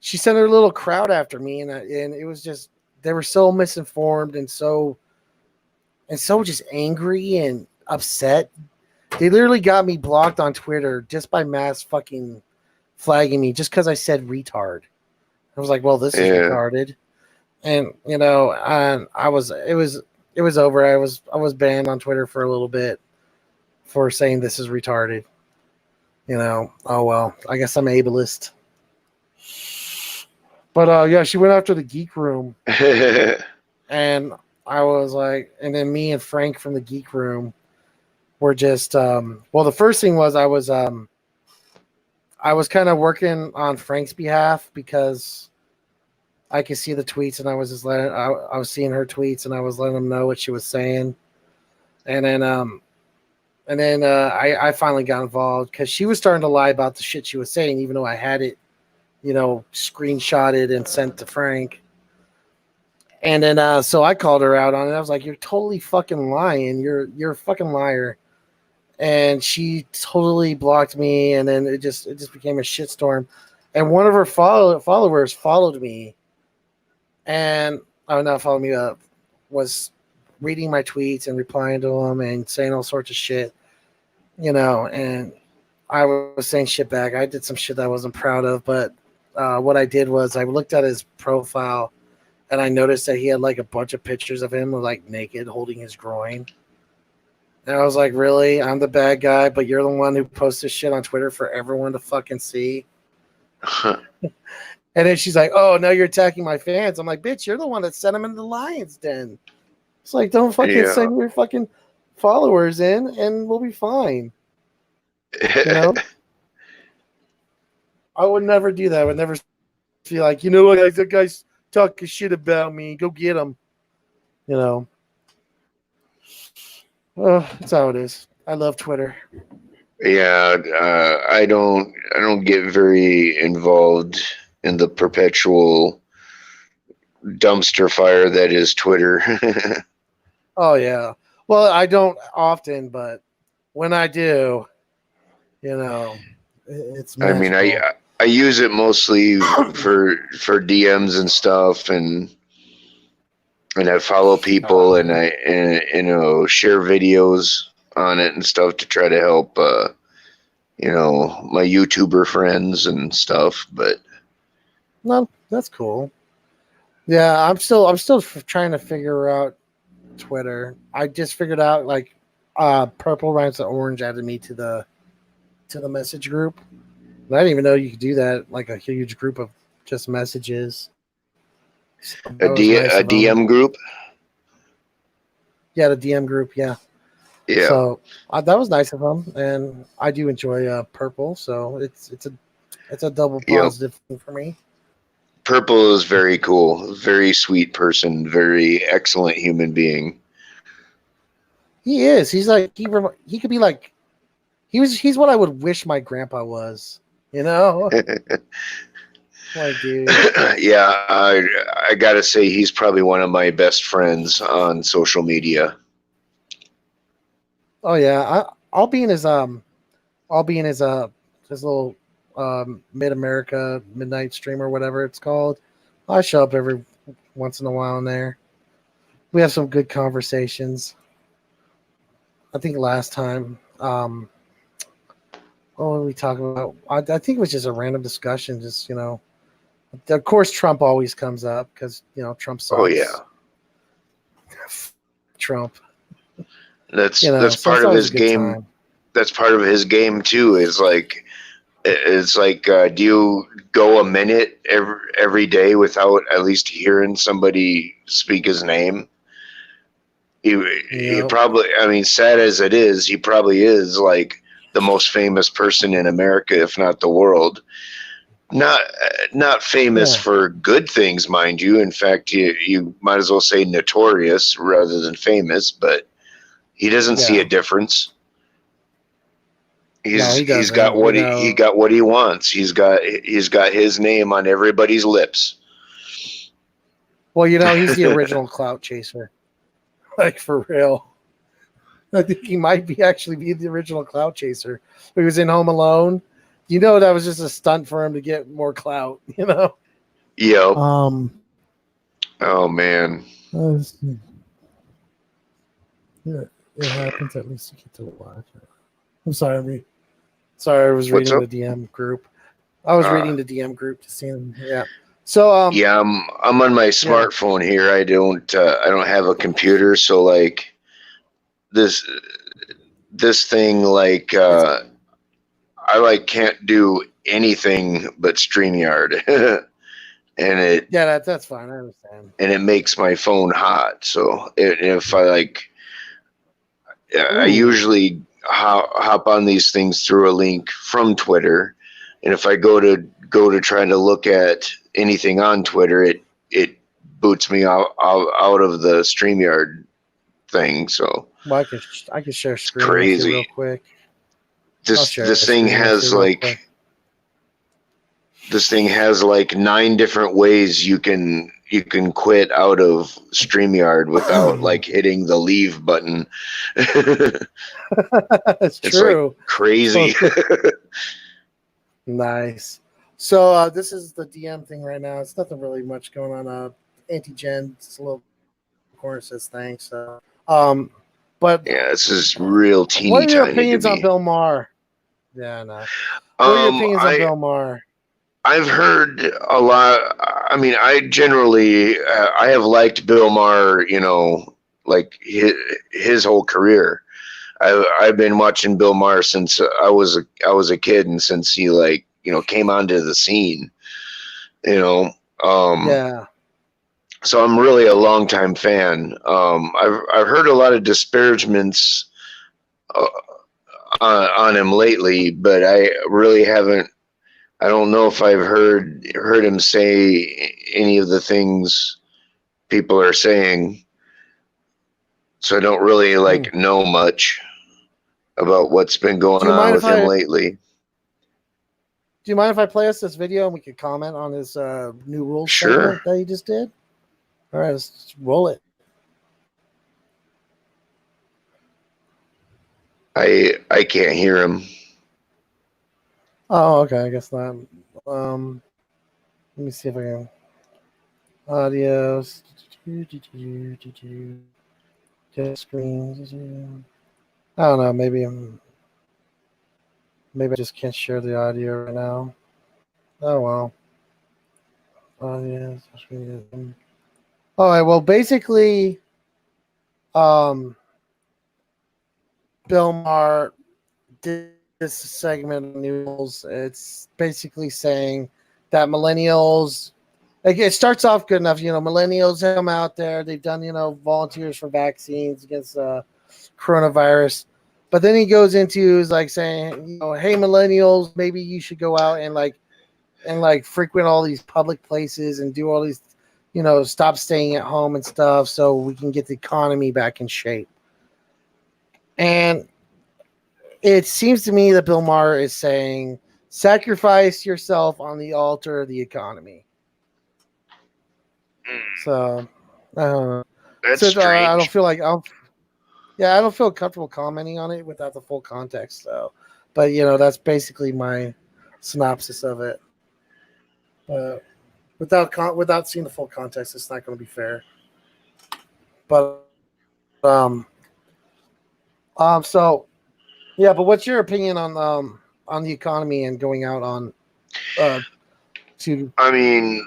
She sent her little crowd after me, and it was just, they were so misinformed and so just angry and upset. They literally got me blocked on Twitter just by mass fucking flagging me just because I said retard. I was like, well, this is retarded. And, you know, and it was over. I was banned on Twitter for a little bit for saying this is retarded. You know, oh well, I guess I'm ableist. But yeah, she went after the geek room. And I was like, and then me and Frank from the geek room were just well, the first thing was I was kind of working on Frank's behalf because I could see the tweets, and I was just I was seeing her tweets, and I was letting them know what she was saying, and then I finally got involved because she was starting to lie about the shit she was saying, even though I had it, you know, screenshotted and sent to Frank. And then so I called her out on it. I was like, "You're totally fucking lying. You're a fucking liar." And she totally blocked me, and then it just became a shitstorm. And one of her followers followed me, and not followed me up, was reading my tweets and replying to them and saying all sorts of shit, you know. And I was saying shit back. I did some shit that I wasn't proud of, but what I did was I looked at his profile, and I noticed that he had like a bunch of pictures of him like naked, holding his groin. And I was like, really? I'm the bad guy, but you're the one who posts this shit on Twitter for everyone to fucking see. And then she's like, oh, now you're attacking my fans. I'm like, bitch, you're the one that sent them into the lion's den. It's like, don't fucking send your fucking followers in and we'll be fine. You know? I would never do that. I would never feel like, you know what, that guy's talking shit about me. Go get him. You know? That's how it is. I love Twitter. Yeah, I don't get very involved in the perpetual dumpster fire that is Twitter. Oh yeah. Well, I don't often, but when I do, you know, it's magical. I mean, I use it mostly for DMs and stuff, and I follow people, and I you know, share videos on it and stuff to try to help you know, my YouTuber friends and stuff. But no, that's cool. Yeah, I'm still trying to figure out Twitter. I just figured out like purple rhymes with orange added me to the message group. And I didn't even know you could do that, like a huge group of just messages. So a DM group. Yeah, the DM group. Yeah. Yeah. So that was nice of them, and I do enjoy purple. So it's a double positive thing for me. Purple is very cool, very sweet person, very excellent human being. He is. He's like he could be like he's what I would wish my grandpa was. You know. Like, dude. Yeah, I gotta say he's probably one of my best friends on social media. Oh yeah, I'll be in his his little Mid America midnight stream or whatever it's called. I show up every once in a while in there. We have some good conversations. I think last time, what were we talking about? I think it was just a random discussion. Just of course, Trump always comes up because Trump sucks. Oh yeah, Trump. that's So part it's of always his a good game. time. That's part of his game too. Is like it's like, do you go a minute every day without at least hearing somebody speak his name? He Yep. probably, I mean, sad as it is, he probably is like the most famous person in America, if not the world. Not famous Yeah. for good things, mind you. In fact, you might as well say notorious rather than famous. But he doesn't see a difference. No, he He's got doesn't. what he got what he wants. He's got his name on everybody's lips. Well, he's the original clout chaser. Like, for real. I think he might actually be the original clout chaser. He was in Home Alone. That was just a stunt for him to get more clout, Yep. Oh man. Yeah, it happens. At least you get to watch it. I'm sorry. I was What's reading up? the DM group. I was reading the DM group to see him. Yeah. So yeah, I'm on my smartphone here. I don't have a computer, so like this thing, like I like can't do anything but StreamYard. And it that's fine. I understand. And it makes my phone hot. So if I like, I usually hop on these things through a link from Twitter, and if I go to try to look at anything on Twitter, it boots me out of the StreamYard thing. So well, I can share screen crazy. with you real quick. This thing has like 9 different ways you can quit out of StreamYard without like hitting the leave button. It's true. Like crazy. Nice. So this is the DM thing right now. It's nothing really much going on. Anti-Gen, it's a little corner says thanks. But yeah, this is real teeny tiny. What are your opinions on Bill Maher? Yeah, no. What are your opinions on Bill Maher? I've heard a lot. I mean, I generally I have liked Bill Maher, like his whole career. I've been watching Bill Maher since I was a kid, and since he came onto the scene, Yeah. So I'm really a longtime fan. I've heard a lot of disparagements on him lately, but I really haven't. I don't know if I've heard him say any of the things people are saying, so I don't really know much about what's been going on with him lately. Do you mind if I play us this video and we could comment on his new rules segment that he just did? All right, let's roll it. I can't hear him. Oh, okay. I guess not. Let me see if I can. Audio. Just screen. I don't know. Maybe I just can't share the audio right now. Oh well. Audio. All right. Well, basically, Bill Maher did this segment of news. It's basically saying that millennials, it starts off good enough. Millennials have come out there. They've done, volunteers for vaccines against coronavirus. But then he goes into is like saying, hey, millennials, maybe you should go out and frequent all these public places and do all these, stop staying at home and stuff so we can get the economy back in shape. And it seems to me that Bill Maher is saying sacrifice yourself on the altar of the economy. So, I don't know. That's So, strange. I don't feel like I don't feel comfortable commenting on it without the full context. So, but that's basically my synopsis of it. Without seeing the full context, it's not going to be fair. But so yeah. But what's your opinion on the economy and going out on to? I mean,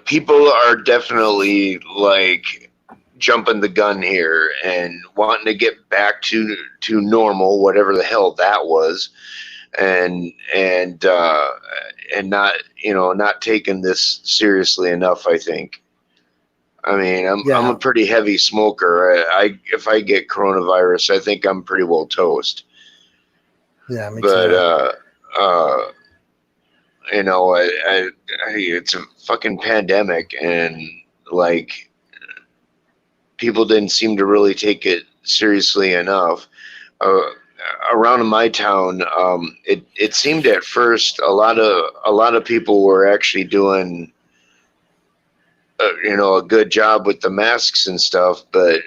people are definitely like jumping the gun here and wanting to get back to normal, whatever the hell that was, and not not taking this seriously enough. I think. I mean, I'm a pretty heavy smoker. If I get coronavirus, I think I'm pretty well toast. Yeah, me but too. it's a fucking pandemic, and like people didn't seem to really take it seriously enough. Around in my town, it seemed at first a lot of people were actually doing a good job with the masks and stuff, but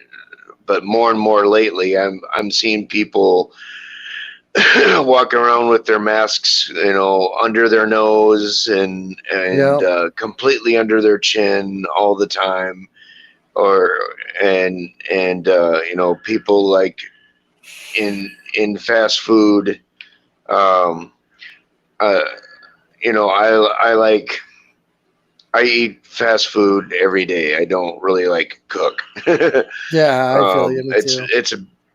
more and more lately, I'm seeing people walking around with their masks, under their nose and completely under their chin all the time, people like in fast food. I eat fast food every day. I don't really like cook. Yeah, I feel you. Me too.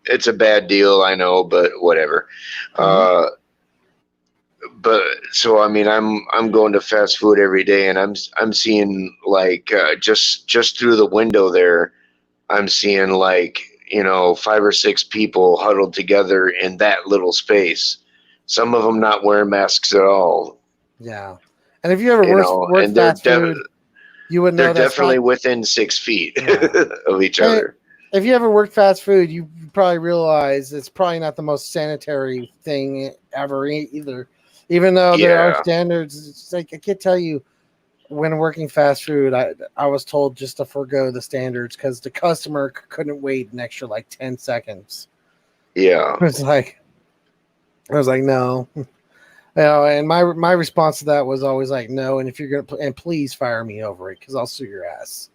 It's a bad deal, I know, but whatever. Mm-hmm. But so I mean, I'm going to fast food every day, and I'm seeing like just through the window there, I'm seeing like 5 or 6 people huddled together in that little space. Some of them not wearing masks at all. Yeah. And if you ever worked fast food, you would know they're definitely within 6 feet of each other. If you ever worked fast food, you probably realize it's probably not the most sanitary thing ever either. Even though there are standards, it's like I can't tell you when working fast food, I was told just to forego the standards because the customer couldn't wait an extra like 10 seconds. Yeah. I was like, no. And my response to that was always like, no. And if you're gonna, and please fire me over it because I'll sue your ass.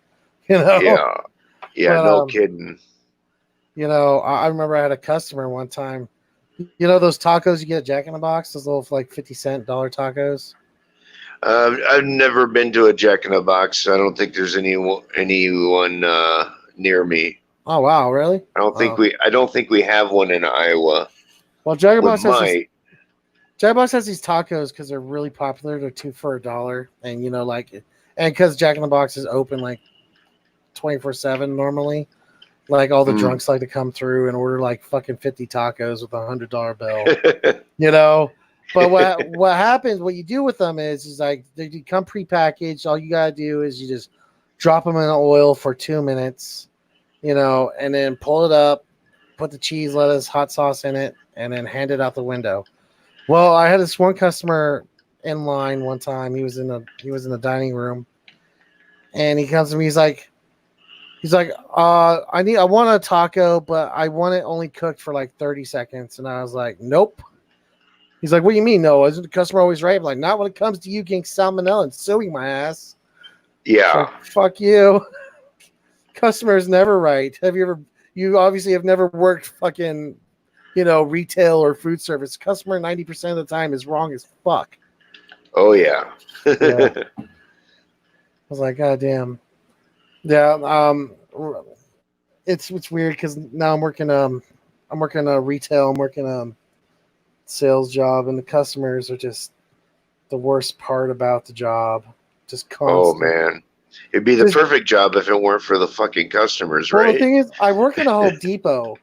Yeah, but, no kidding. I remember I had a customer one time. Those tacos you get at Jack in the Box, those little like 50-cent tacos. I've never been to a Jack in the Box. I don't think there's anyone near me. Oh wow, really? I don't think we have one in Iowa. Well, Jack in the Box Jack in the Box has these tacos because they're really popular. They're 2 for $1, and and because Jack in the Box is open like 24/7 normally, like all the drunks like to come through and order like fucking 50 tacos with $100 bill, But what happens? What you do with them is like they come prepackaged. All you gotta do is you just drop them in the oil for 2 minutes, and then pull it up, put the cheese, lettuce, hot sauce in it, and then hand it out the window. Well, I had this one customer in line one time. He was in the dining room, and he comes to me. He's like, I want a taco, but I want it only cooked for like 30 seconds. And I was like, nope. He's like, what do you mean? No, isn't the customer always right? I'm like, not when it comes to you getting salmonella and suing my ass. Yeah. Like, fuck you. Customer is never right. You obviously have never worked fucking, retail or food service. Customer 90% of the time is wrong as fuck. Oh yeah. Yeah. I was like, God damn. Yeah. It's weird because now I'm working retail. I'm working a sales job, and the customers are just the worst part about the job. Just constant. Oh man, it'd be the perfect job if it weren't for the fucking customers, right? Well, the thing is, I work in a Home Depot,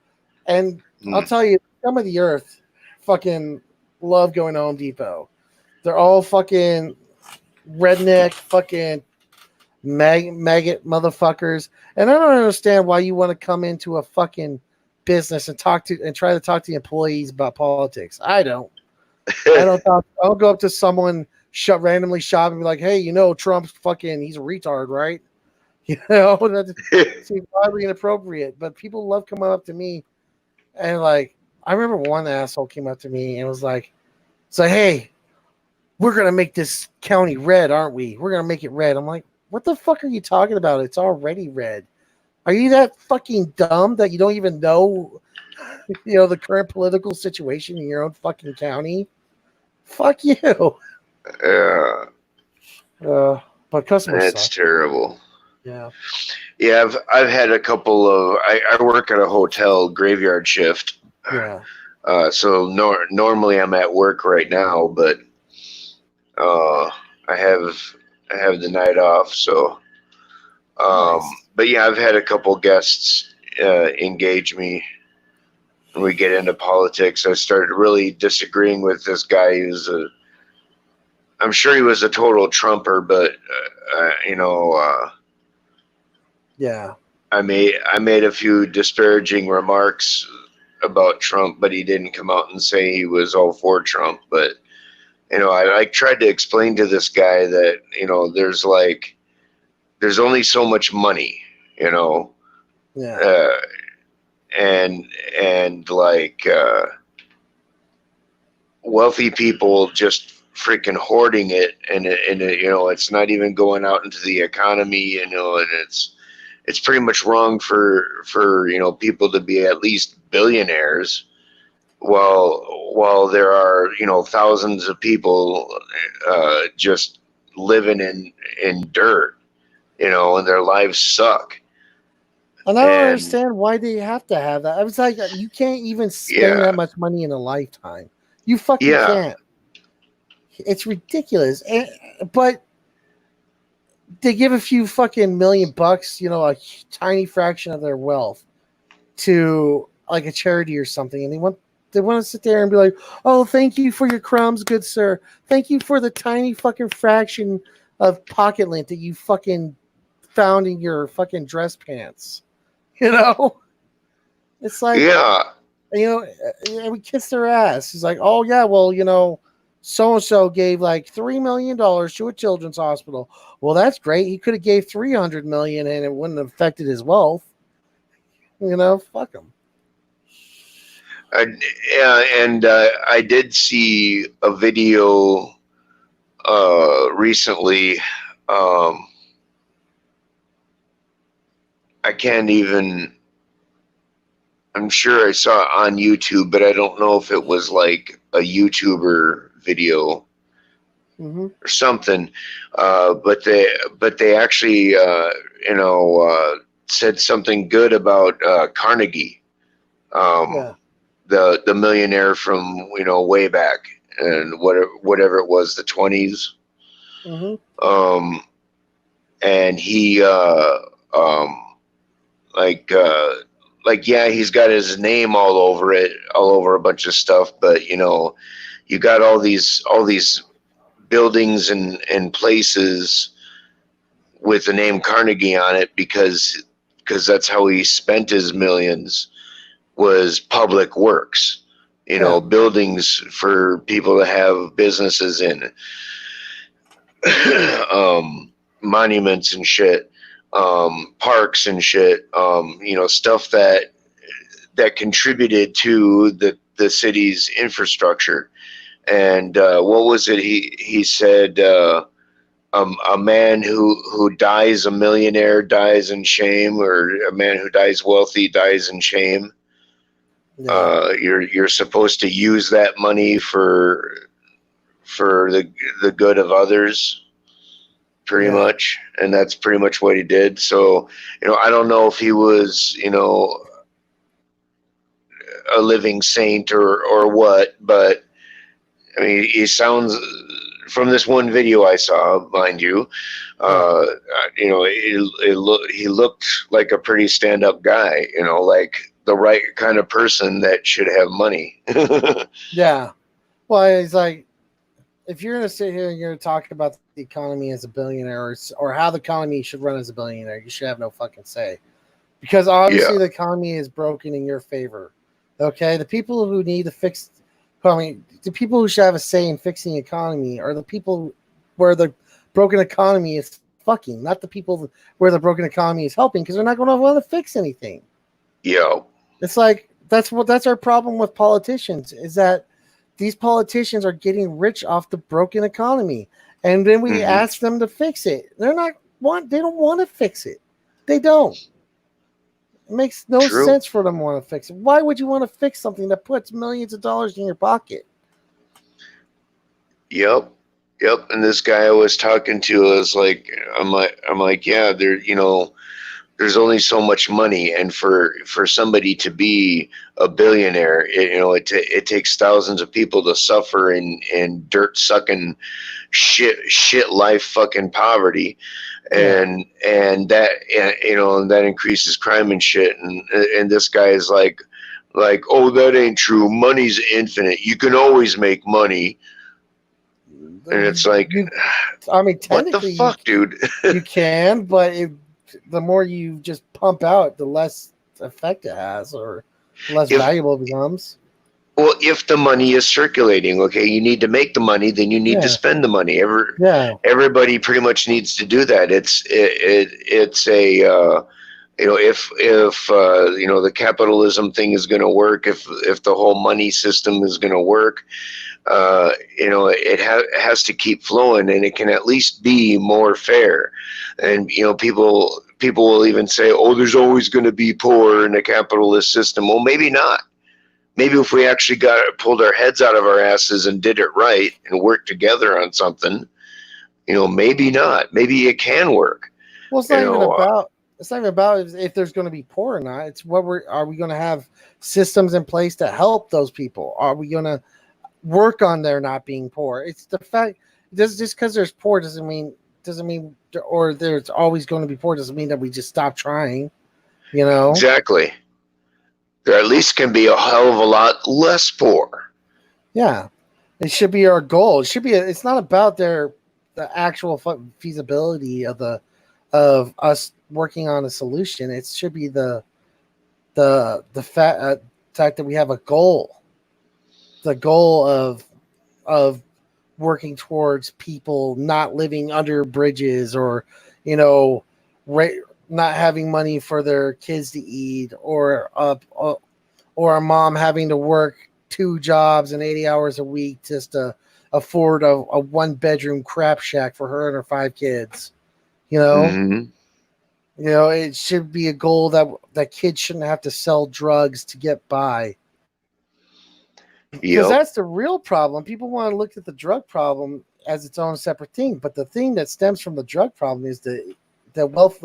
and I'll tell you, some of the earth fucking love going to Home Depot. They're all fucking redneck, fucking maggot motherfuckers, and I don't understand why you want to come into a fucking business and try to talk to the employees about politics. I don't. I don't go up to someone randomly shop and be like, hey, Trump's he's a retard, right? That seems oddly inappropriate. But people love coming up to me and like, I remember one asshole came up to me and was like, hey, we're gonna make this county red, aren't we? We're gonna make it red. I'm like, what the fuck are you talking about? It's already red. Are you that fucking dumb that you don't even know, the current political situation in your own fucking county? Fuck you. Yeah, But customers that's suck. terrible. Yeah. Yeah, I've had a couple of. I work at a hotel graveyard shift. Yeah. So normally I'm at work right now, but uh, I have the night off. So, Nice. but yeah, I've had a couple guests engage me when we get into politics. I started really disagreeing with this guy I'm sure he was a total Trumper, but Yeah. I made a few disparaging remarks about Trump, but he didn't come out and say he was all for Trump. But I tried to explain to this guy that there's only so much money, Yeah. and like wealthy people just freaking hoarding it, and it's not even going out into the economy, and it's pretty much wrong for people to be at least billionaires while there are thousands of people just living in dirt, and their lives suck. And I don't And understand why they have to have that. I was like, you can't even spend yeah, that much money in a lifetime. You fucking yeah, can't. It's ridiculous. But they give a few fucking $1,000,000, a tiny fraction of their wealth to like a charity or something, and they want to sit there and be like, "Oh, thank you for your crumbs, good sir. Thank you for the tiny fucking fraction of pocket lint that you fucking found in your fucking dress pants." It's like, yeah. and we kiss their ass. He's like, "Oh yeah, well, so and so gave like $3 million to a children's hospital. Well, that's great. He could have gave 300 million, and it wouldn't have affected his wealth. Fuck him." Yeah, and I did see a video recently. I can't even. I'm sure I saw it on YouTube, but I don't know if it was like a YouTuber video Mm-hmm. or something. But they actually said something good about Carnegie, Yeah. the millionaire from way back, and whatever it was, the 20s. Mm-hmm. And he like yeah, he's got his name all over it, all over a bunch of stuff, but you got all these buildings and places with the name Carnegie on it because that's how he spent his millions, was public works, Yeah. buildings for people to have businesses in, monuments and shit, parks and shit, stuff that contributed to the city's infrastructure. And what was it? He said, a man who dies a millionaire dies in shame, or a man who dies wealthy dies in shame. Yeah. You're supposed to use that money for the good of others, pretty Yeah. much, and that's pretty much what he did. So I don't know if he was a living saint or what, but I mean, he sounds, from this one video I saw, mind you, Yeah. he looked like a pretty stand-up guy, like the right kind of person that should have money. Yeah. Well, it's like, if you're going to sit here and you're going to talk about the economy as a billionaire, or how the economy should run as a billionaire, you should have no fucking say. Because obviously Yeah, the economy is broken in your favor. Okay? The people who need to fix, I mean, the people who should have a say in fixing the economy are the people where the broken economy is fucking, not the people where the broken economy is helping, because they're not going to want to fix anything. Yeah. It's like that's our problem with politicians, is that these politicians are getting rich off the broken economy, and then we ask them to fix it. They don't want to fix it. They don't. It makes no sense for them to want to fix it. Why would you want to fix something that puts millions of dollars in your pocket? Yep. And this guy I was talking to was like, I'm like, yeah, there's only so much money, and for somebody to be a billionaire, it takes thousands of people to suffer in dirt sucking shit life fucking poverty, and that and that increases crime and shit, and this guy is like, oh, that ain't true. Money's infinite. You can always make money. And it's like, technically, what the fuck, dude? You can, but the more you just pump out, the less effect it has, or less valuable it becomes. Well, if the money is circulating, okay, you need to make the money, then you need to spend the money. Everybody pretty much needs to do that. It's a if the capitalism thing is going to work, if the whole money system is going to work, it has to keep flowing, and it can at least be more fair. And people will even say, oh, there's always going to be poor in a capitalist system. Well, maybe not. Maybe if we actually pulled our heads out of our asses and did it right and worked together on something, maybe not. Maybe it can work. Well, it's not even about if there's going to be poor or not. It's are we going to have systems in place to help those people? Are we going to work on their not being poor? It's the fact, just because there's poor doesn't mean, or there's always going to be poor doesn't mean that we just stop trying. Exactly. There at least can be a hell of a lot less poor. Yeah, it should be our goal. It should be. It's not about the actual feasibility of us working on a solution. It should be the fact that we have a goal. The goal of working towards people not living under bridges, or not having money for their kids to eat, or a mom having to work 2 jobs and 80 hours a week just to afford a 1-bedroom crap shack for her and her 5 kids. It should be a goal that kids shouldn't have to sell drugs to get by. Because that's the real problem. People want to look at the drug problem as its own separate thing, but the thing that stems from the drug problem is the wealth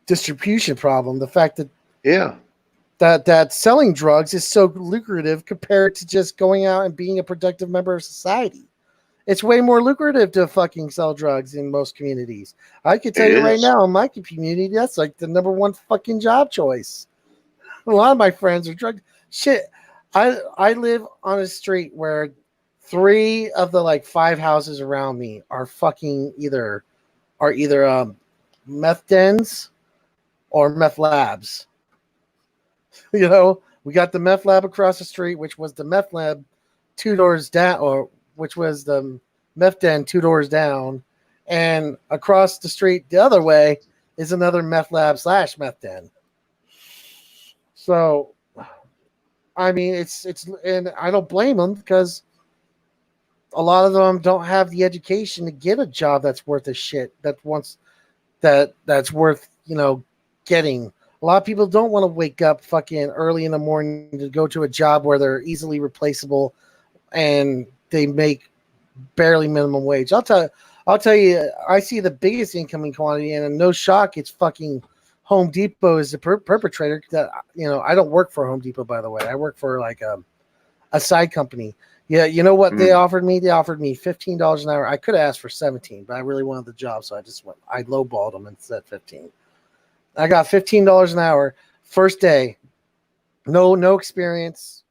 distribution problem. The fact that selling drugs is so lucrative compared to just going out and being a productive member of society. It's way more lucrative to fucking sell drugs in most communities. I can tell you right now, in my community, that's like the number 1 fucking job choice. A lot of my friends are drug shit. I live on a street where 3 of the 5 houses around me are fucking either meth dens or meth labs. We got the meth lab across the street, which was the meth lab 2 doors down, or which was the meth den 2 doors down, and across the street the other way is another meth lab / meth den. So, I mean, it's and I don't blame them, because a lot of them don't have the education to get a job that's worth a shit, that's worth getting. A lot of people don't want to wake up fucking early in the morning to go to a job where they're easily replaceable and they make barely minimum wage. I'll tell you, I see the biggest incoming quantity, and no shock, it's fucking Home Depot is the perpetrator. That I don't work for Home Depot, by the way. I work for a side company. Yeah, you know what they offered me? They offered me $15 an hour. I could have asked for 17, but I really wanted the job, so I lowballed them and said 15. I got $15 an hour, first day. No experience,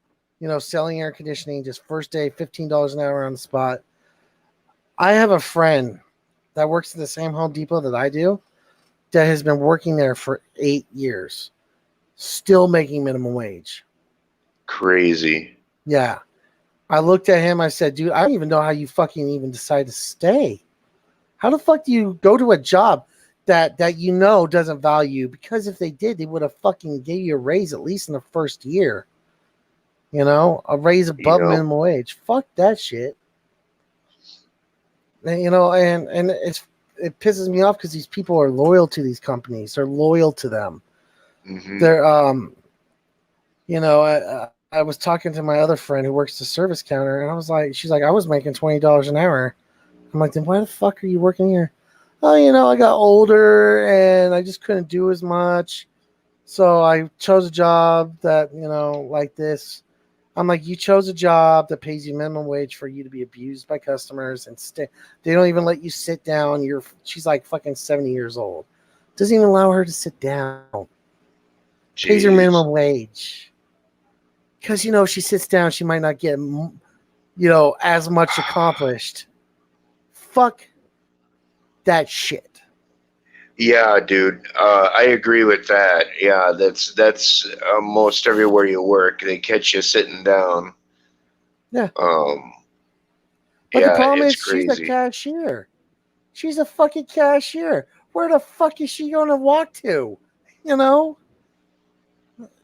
selling air conditioning, just first day, $15 an hour on the spot. I have a friend that works at the same Home Depot that I do, that has been working there for 8 years, still making minimum wage. Crazy. Yeah. I looked at him. I said, dude, I don't even know how you fucking even decide to stay. How the fuck do you go to a job that you know doesn't value you? Because if they did, they would have fucking gave you a raise at least in the first year. You know, a raise above Yep. minimum wage. Fuck that shit. And, you know, and it pisses me off because these people are loyal to these companies. They're loyal to them. Hmm. They're you know, I was talking to my other friend who works the service counter, and I was like, she's like, I was making $20 an hour. I'm like, then why the fuck are you working here? Oh, you know, I got older and I just couldn't do as much. So I chose a job that, you know, like this. I'm like, you chose a job that pays you minimum wage for you to be abused by customers and they don't even let you sit down. She's like fucking 70 years old. Doesn't even allow her to sit down. Pays her Jeez. minimum wage. Because, you know, if she sits down, she might not get, you know, as much accomplished. Fuck that shit. Yeah, dude. I agree with that. Yeah, that's most everywhere you work, they catch you sitting down. Yeah. Um, But the yeah, problem it's is she's a crazy. cashier. She's a fucking cashier. Where the fuck is she going to walk to? You know?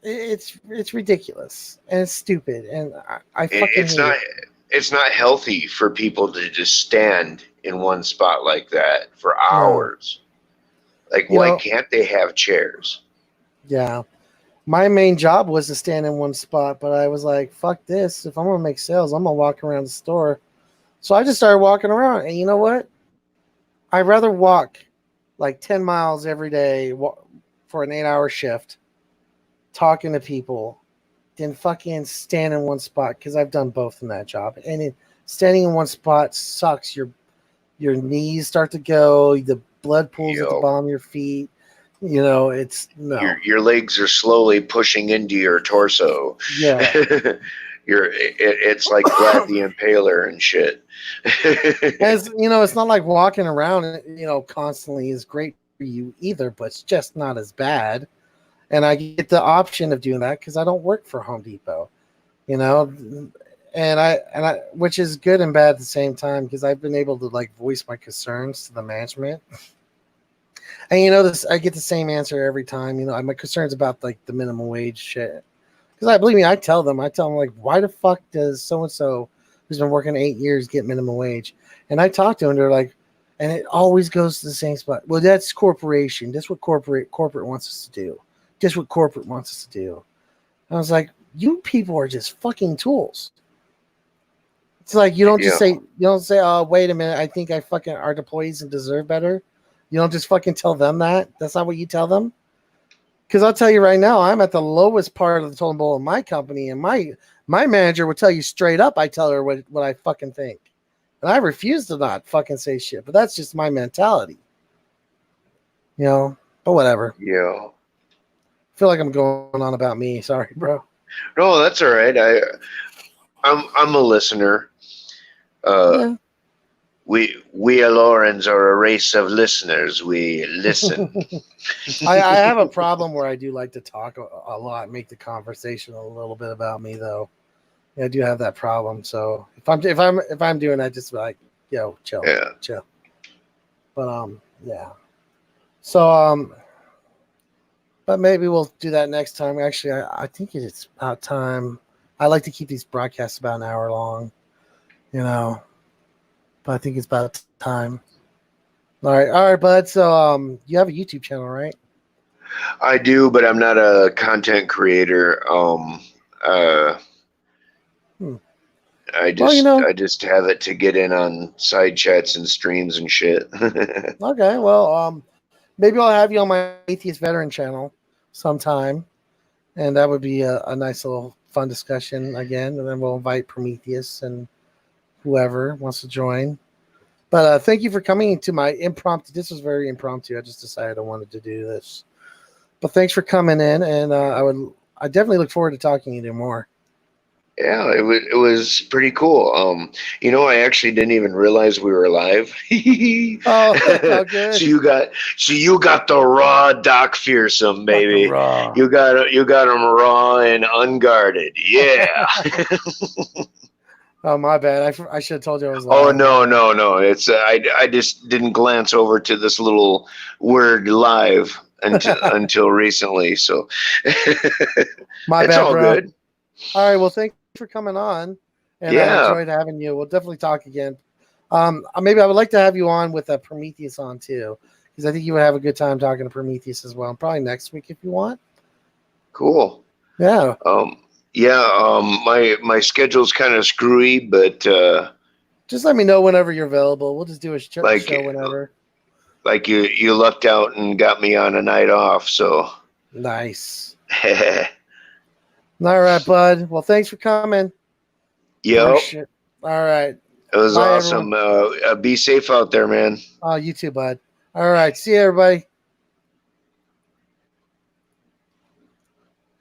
It's ridiculous and it's stupid and I fucking It's hate not it. it's not healthy for people to just stand in one spot like that for No. hours. Like, You why know, can't they have chairs? yeah. My main job was to stand in one spot, but I was like, fuck this. If I'm going to make sales, I'm going to walk around the store. So I just started walking around. And you know what? I'd rather walk like 10 miles every day for an 8-hour shift talking to people than fucking stand in one spot because I've done both in that job. And standing in one spot sucks. Your knees start to go, the blood pools You at the know, bottom of your feet. You know, it's no. your legs are slowly pushing into your torso. Yeah. It's like Vlad the Impaler and shit. As you know, it's not like walking around, you know, constantly is great for you either, but it's just not as bad. And I get the option of doing that because I don't work for Home Depot, you know, and I, which is good and bad at the same time because I've been able to like voice my concerns to the management. And you know, this I get the same answer every time. You know, my concerns about like the minimum wage shit. Because I believe me, I tell them like, why the fuck does so and so who's been working 8 years get minimum wage? And I talk to them, they're like, and it always goes to the same spot. Well, that's corporation. That's what corporate wants us to do. Just what corporate wants us to do. I was like, you people are just fucking tools. It's like Yeah, you don't say, oh, wait a minute, I think I fucking our employees and deserve better. You don't just fucking tell them that. That's not what you tell them. Because I'll tell you right now, I'm at the lowest part of the totem pole in my company, and my manager will tell you straight up. I tell her what I fucking think, and I refuse to not fucking say shit. But that's just my mentality, you know. But whatever. yeah. I feel like I'm going on about me. Sorry, bro. No, that's all right. I'm a listener. Uh, Yeah. we Alorans are a race of listeners. We listen. I have a problem where I do like to talk a lot, make the conversation a little bit about me, though. Yeah, I do have that problem. So if I'm doing that, just be like, yo, chill, Yeah. chill. But yeah. So but maybe we'll do that next time. Actually, I think it's about time. I like to keep these broadcasts about an hour long, you know. But I think it's about time. All right, bud. So you have a YouTube channel, right? I do, but I'm not a content creator. Uh, Hmm. I Well, you just know, I just have it to get in on side chats and streams and shit. okay. Well, maybe I'll have you on my atheist veteran channel sometime, and that would be a nice little fun discussion again. And then we'll invite Prometheus and whoever wants to join. But thank you for coming to my impromptu. This was very impromptu. I just decided I wanted to do this. But thanks for coming in, and I definitely look forward to talking to you more. Yeah, it was pretty cool. I actually didn't even realize we were live. Oh, how good. So you got the raw Doc Fearsome, Got the baby. raw. You got him raw and unguarded. Yeah. Oh, my bad. I should have told you I was Oh live. no, no, no. It's I just didn't glance over to this little word live until recently. So My it's bad, all bro. good. All right. Well, thanks for coming on, and I Yeah, enjoyed having you. We'll definitely talk again. Maybe I would like to have you on with Prometheus on too, because I think you would have a good time talking to Prometheus as well. Probably next week if you want. cool. Yeah. Um, yeah, my schedule's kind of screwy, but Just let me know whenever you're available. We'll just do a like show whenever. like you lucked out and got me on a night off. So Nice. All right, bud. Well, thanks for coming. For yep, sure. All right. it was Bye, everyone. awesome. Be safe out there, man. Oh, you too, bud. All right. See you, everybody.